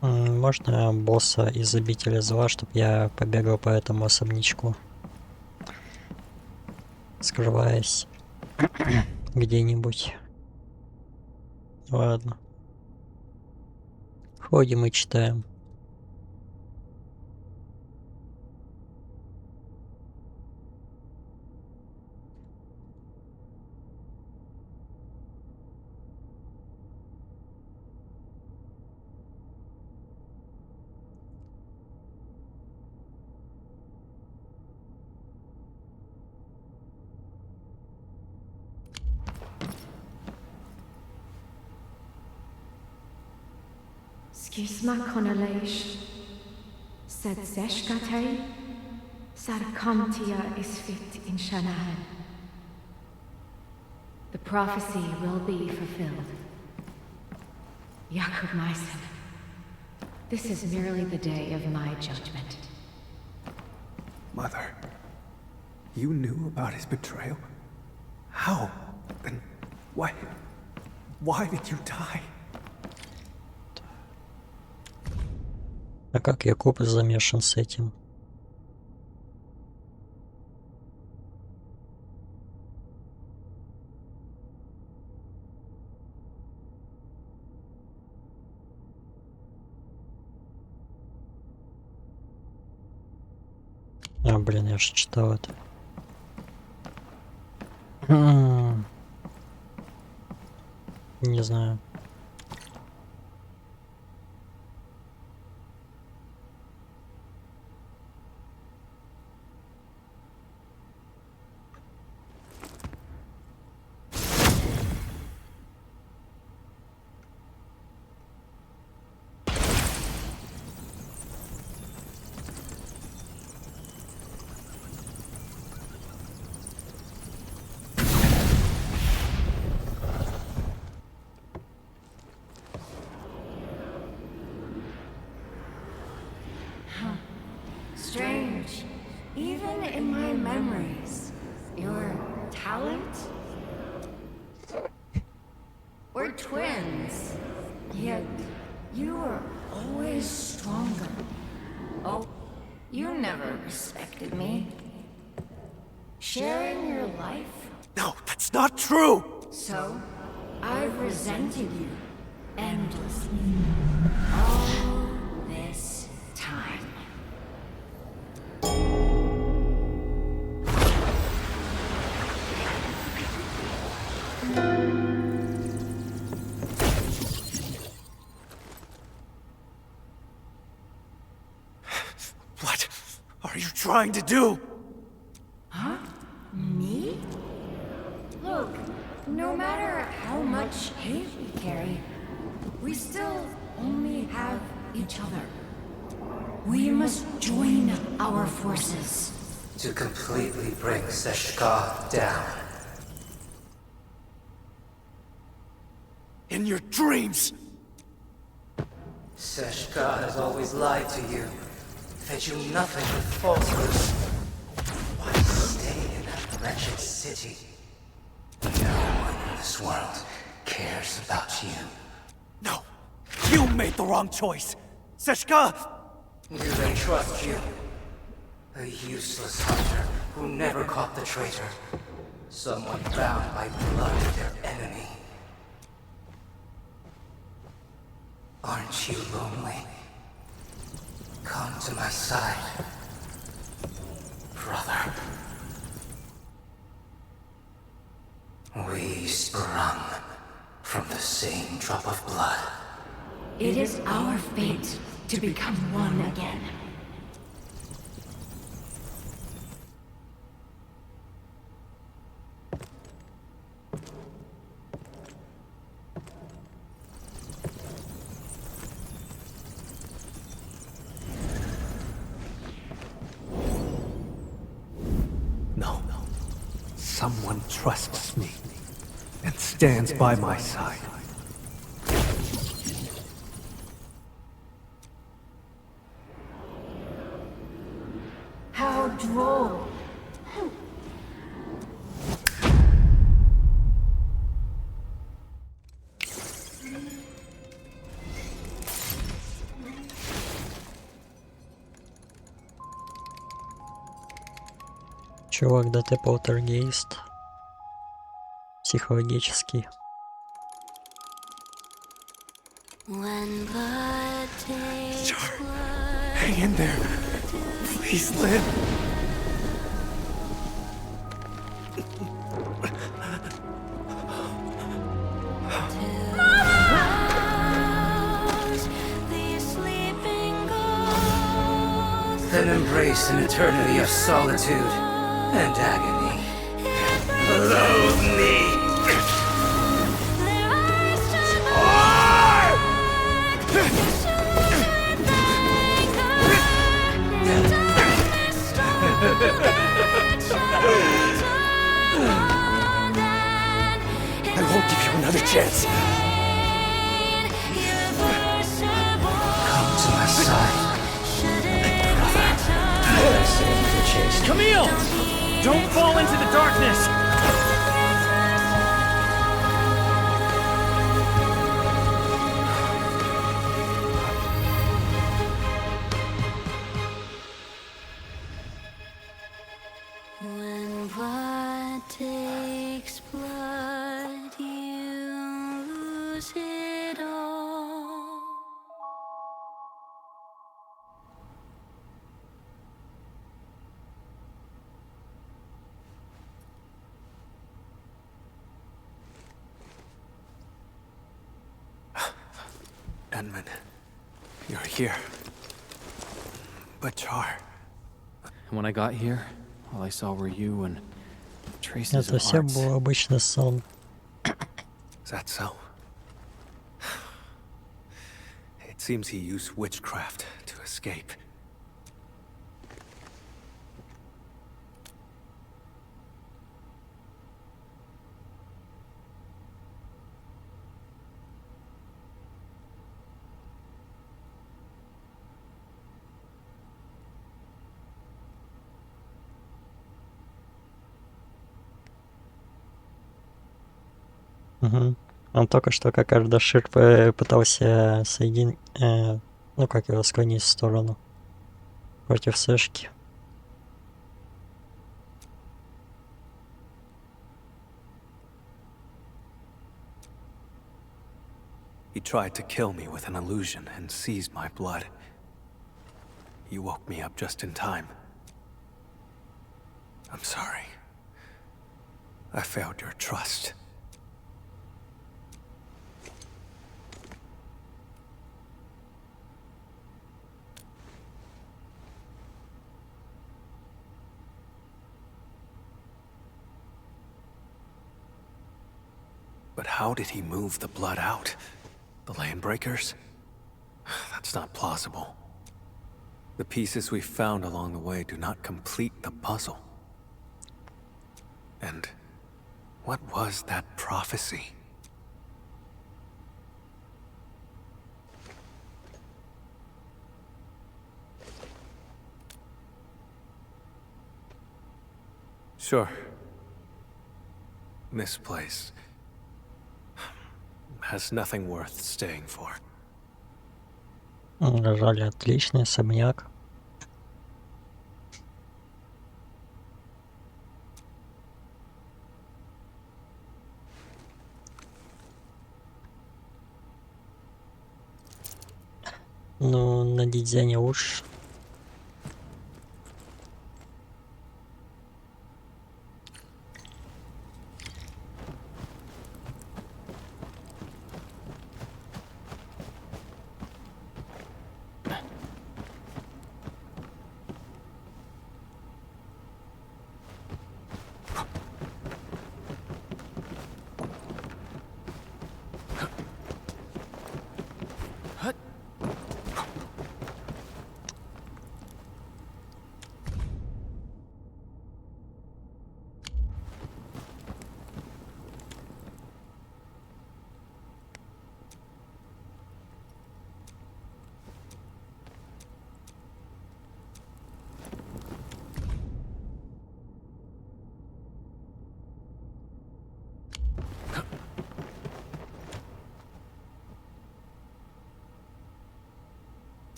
Можно босса из обители зла, чтобы я побегал по этому особнячку, скрываясь где-нибудь. Ладно. Ходим и читаем. Skisma konalesh. Sedzeshkatei. Sarkantia is fit in Shanahan. The prophecy will be fulfilled. Jakob Meissen. This is merely the day of my judgment. Mother, you knew about his betrayal? How? Then why did you die? А как Якуб замешан с этим? А, блин, я же читал это. Не знаю. Strange. Even in my memories, your talent? We're twins. Yet, you were always stronger. Oh, you never respected me. Sharing your life? No, that's not true! So, I've resented you endlessly. All this are you trying to do? Huh? Me? Look, no matter how much hate we carry, we still only have each other. We must join our forces. To completely bring Seshka down. In your dreams! Seshka has always lied to you, fed you nothing but falsehoods. Why stay in that wretched city? No one in this world cares about you. No! You made the wrong choice! Seshka! Do they trust you? A useless hunter who never caught the traitor. Someone bound by blood to their enemy. Aren't you lonely? Come to my side, brother. We sprung from the same drop of blood. It is our fate to become one again. No. Someone trusts me and stands by my side. How droll. Чувак, да ты полтергейст. Психологический. Hang in there. Please live. Then embrace an eternity of solitude and agony. Loathe me! I won't give you another chance. Come to my side, brother. I saved the chase. Camille! Don't fall into the darkness! When blood takes blood, you lose it all. Edmund, you're here. But Char... And when I got here, all I saw were you and traces Это of все hearts. был обычный сон. Is that so? It seems he used witchcraft to escape. Угу. Он только что как Ардашир пытался соединить, ну как его склонить в сторону против Сэшки. He tried to kill me with an illusion and seized my blood. You woke me up just in time. I'm sorry. I failed your trust. But how did he move the blood out? The land breakers? That's not plausible. The pieces we found along the way do not complete the puzzle. And what was that prophecy? Sure. This place has nothing worth staying for. Жаль, отличный особняк. Ну, на дизайне лучше.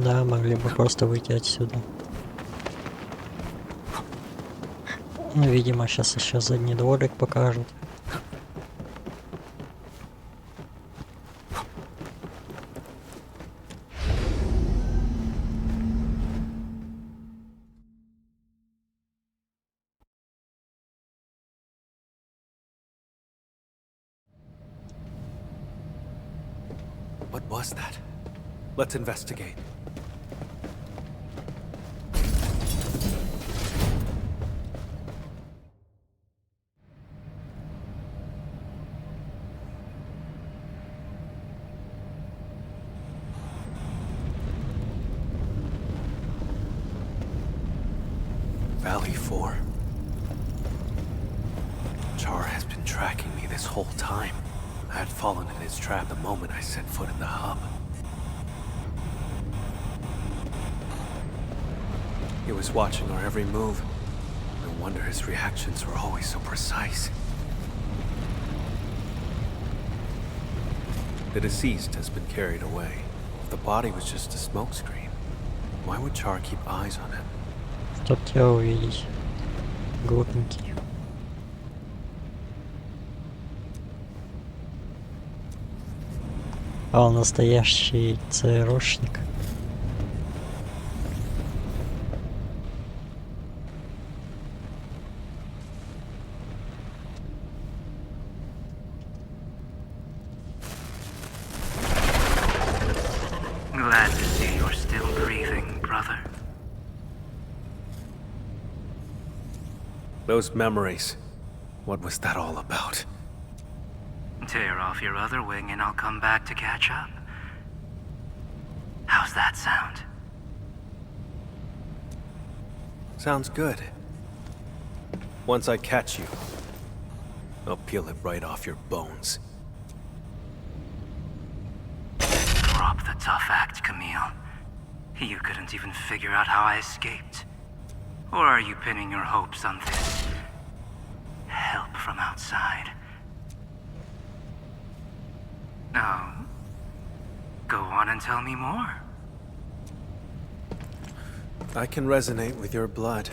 Да, могли бы просто выйти отсюда. Ну, видимо, сейчас еще задний дворик покажут. What was that? Let's investigate. Valley 4. Char has been tracking me this whole time. I had fallen in his trap the moment I set foot in the hub. He was watching our every move. No wonder his reactions were always so precise. The deceased has been carried away. If the body was just a smokescreen, why would Char keep eyes on him? Чтоб тебя увидеть. Глупенький. А он настоящий ЦРУшник. Glad to see you're still breathing, brother. Those memories. What was that all about? Tear off your other wing and I'll come back to catch up. How's that sound? Sounds good. Once I catch you, I'll peel it right off your bones. Drop the tough act, Camille. You couldn't even figure out how I escaped. Or are you pinning your hopes on this help from outside? No. Go on and tell me more. I can resonate with your blood.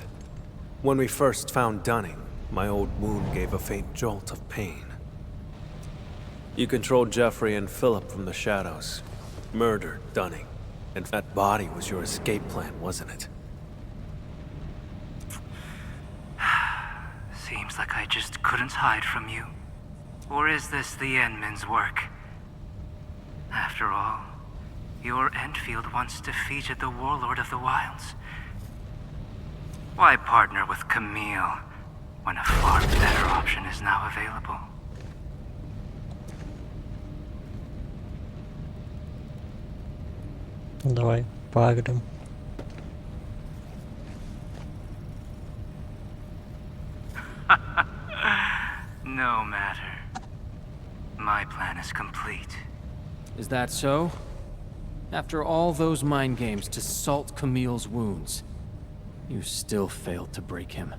When we first found Dunning, my old wound gave a faint jolt of pain. You controlled Jeffrey and Philip from the shadows, murdered Dunning, and that body was your escape plan, wasn't it? Seems like I just couldn't hide from you. Or is this the Endman's work? After all, your Endfield once defeated the Warlord of the Wilds. Why partner with Camille when a far better option is now available? Давай, поагрим. No matter. My plan is complete. Is that so? After all those mind games to salt Camille's wounds, you still failed to break him.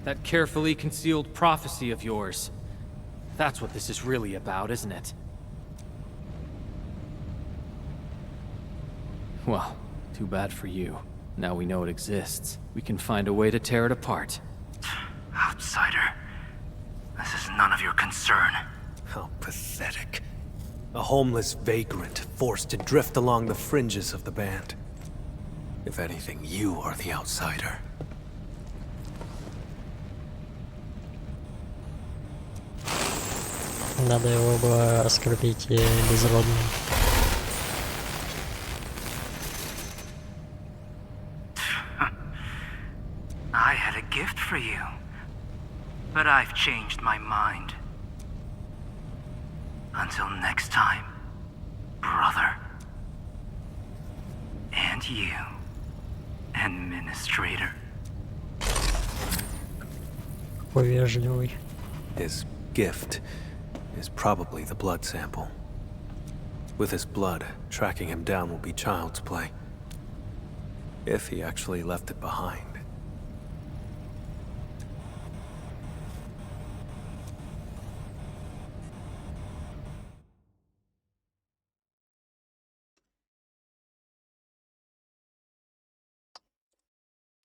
That carefully concealed prophecy of yours. That's what this is really about, isn't it? Well, too bad for you. Now we know it exists. We can find a way to tear it apart. Outsider. This is none of your concern. How pathetic. A homeless vagrant forced to drift along the fringes of the band. If anything, you are the outsider. Надо его было оскорбить безродным. I had a gift for you, but I've changed my mind. Until next time, brother. And you, administrator. Повежливый. His gift is probably the blood sample. With his blood, tracking him down will be child's play. If he actually left it behind.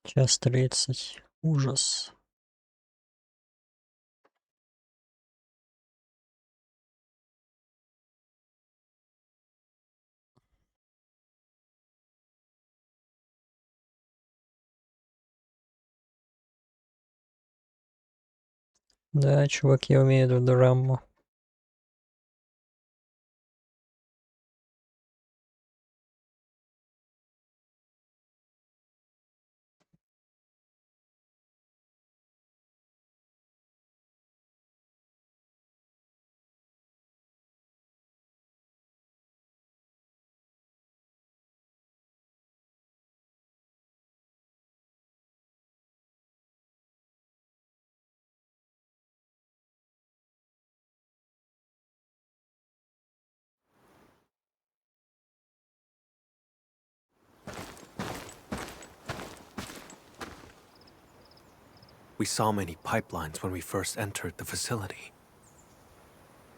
Час 30. Ужас. Да, чуваки умеют в драму. We saw many pipelines when we first entered the facility.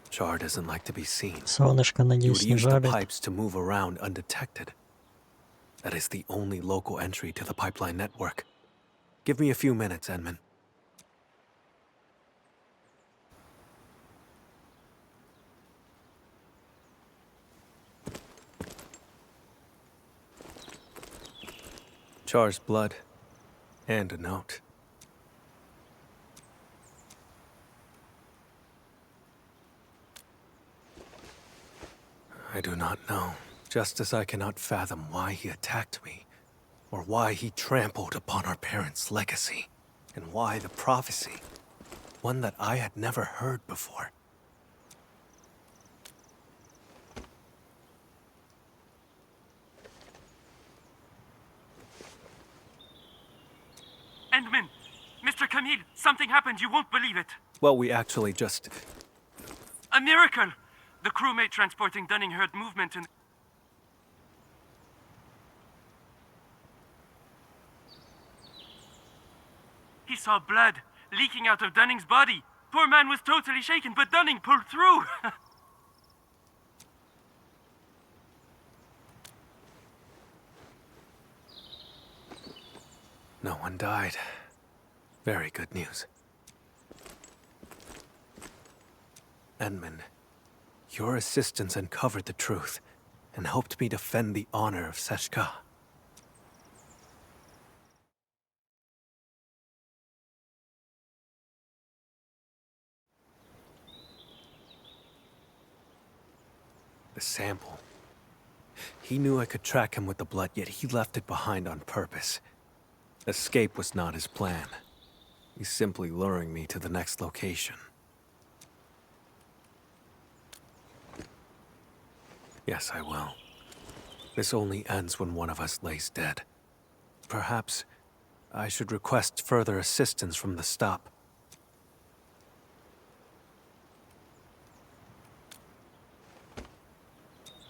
Char doesn't like to be seen. Солнышко, You надеюсь, would не use the жарит. pipes to move around undetected. That is the only local entry to the pipeline network. Give me a few minutes, Edmund. Char's blood, and a note. I do not know, just as I cannot fathom why he attacked me, or why he trampled upon our parents' legacy, and why the prophecy, one that I had never heard before. Endman! Mr. Camille, something happened, you won't believe it. Well, we actually just... A miracle! The crewmate transporting Dunning heard movement and... He saw blood leaking out of Dunning's body. Poor man was totally shaken, but Dunning pulled through. No one died. Very good news. Edmund, your assistance uncovered the truth and helped me defend the honor of Seshka. The sample. He knew I could track him with the blood, yet he left it behind on purpose. Escape was not his plan. He's simply luring me to the next location. Yes, I will. This only ends when one of us lays dead. Perhaps I should request further assistance from the stop.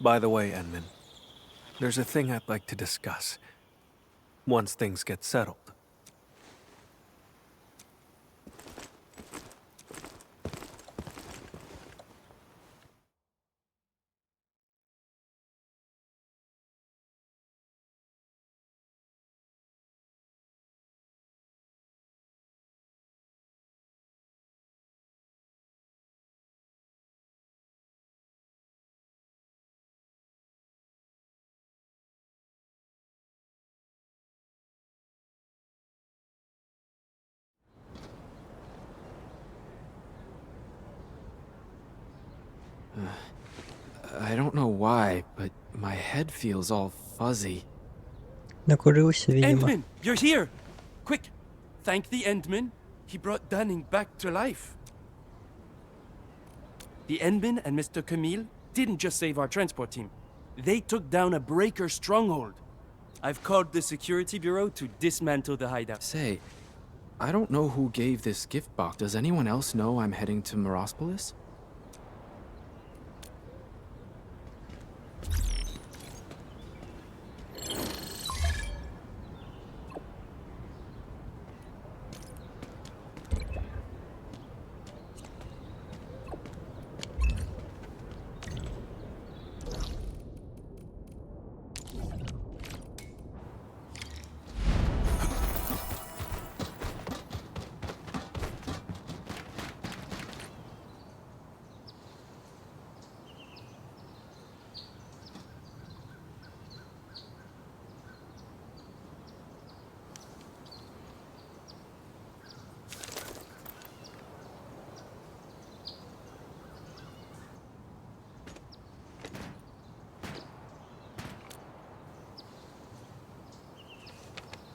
By the way, Edmund, there's a thing I'd like to discuss. Once things get settled. I don't know why, but my head feels all fuzzy. Накурился, видимо. Endman, you're here! Quick, thank the Endman. He brought Dunning back to life. The Endman and Mr. Camille didn't just save our transport team. They took down a breaker stronghold. I've called the security bureau to dismantle the hideout. Say, I don't know who gave this gift box. Does anyone else know I'm heading to Morospolis?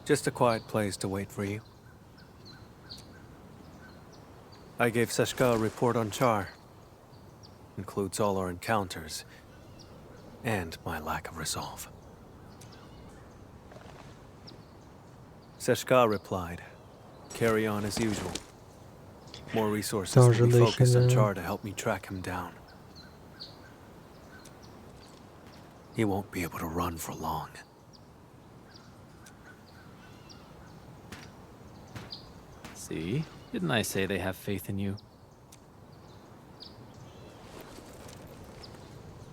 Just a quiet place to wait for you. I gave Seshka a report on Char. Includes all our encounters and my lack of resolve. Seshka replied, carry on as usual. More resources will be focused on Char to help me track him down. He won't be able to run for long. See? Didn't I say they have faith in you?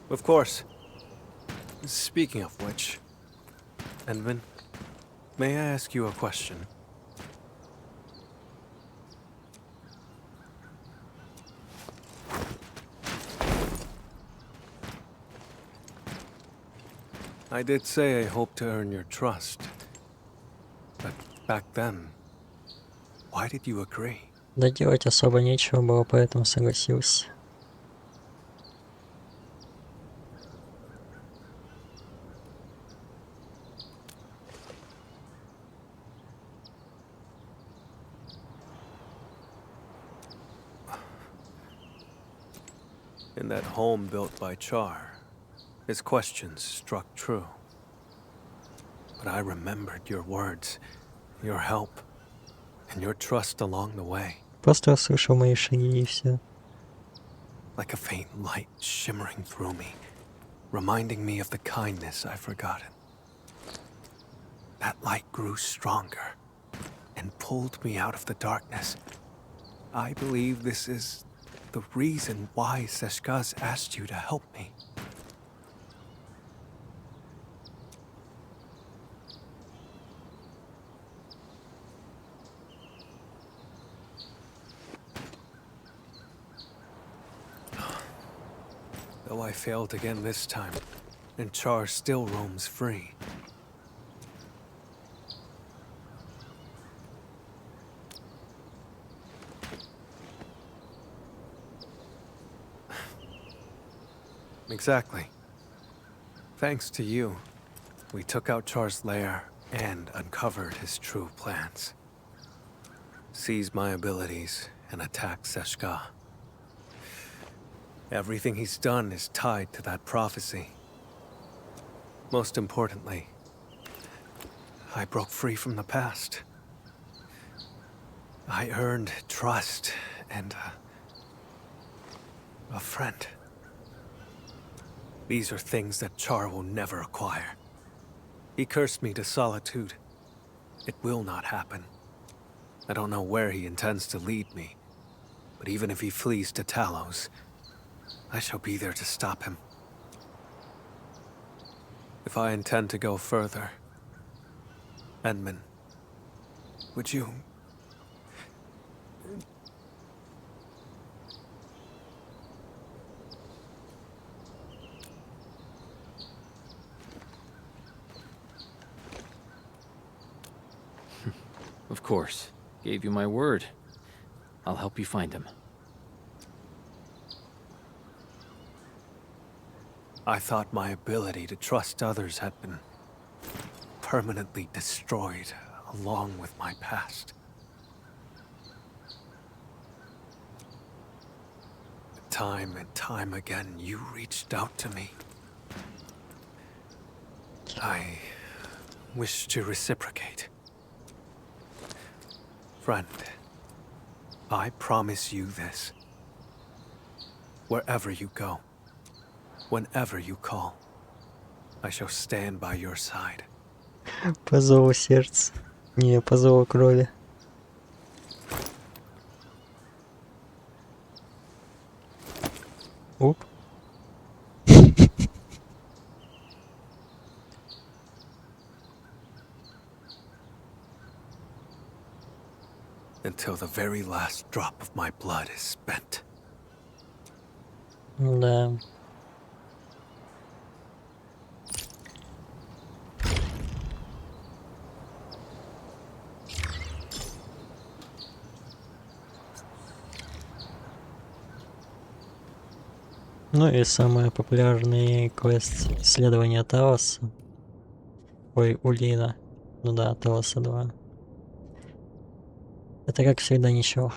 Of course. Speaking of which, Endman, may I ask you a question? I did say I hoped to earn your trust, but back then, why did you agree? Да делать особо нечего было, поэтому согласился. In that home built by Char, his questions struck true. But I remembered your words, your help, and your trust along the way. Просто услышал мои шаги и все. Like a faint light shimmering through me, reminding me of the kindness I've forgotten. That light grew stronger and pulled me out of the darkness. I believe this is the reason why Seshka's asked you to help me. Though I failed again this time, and Char still roams free. Exactly. Thanks to you, we took out Char's lair and uncovered his true plans. Seized my abilities and attacked Seshka. Everything he's done is tied to that prophecy. Most importantly, I broke free from the past. I earned trust and a friend. These are things that Char will never acquire. He cursed me to solitude. It will not happen. I don't know where he intends to lead me, but even if he flees to Talos, I shall be there to stop him. If I intend to go further, Edmund, would you... Of course. Gave you my word. I'll help you find him. I thought my ability to trust others had been permanently destroyed along with my past. Time and time again, you reached out to me. I wish to reciprocate. Friend, I promise you this. Wherever you go, whenever you call, I shall stand by your side. По зову сердца. Не, по зову крови. Оп. Until the very last drop of my blood is spent. Да. Ну и самый популярный квест исследования Талоса. Ой, Улина. Ну да, Талоса 2. Это как всегда ничего.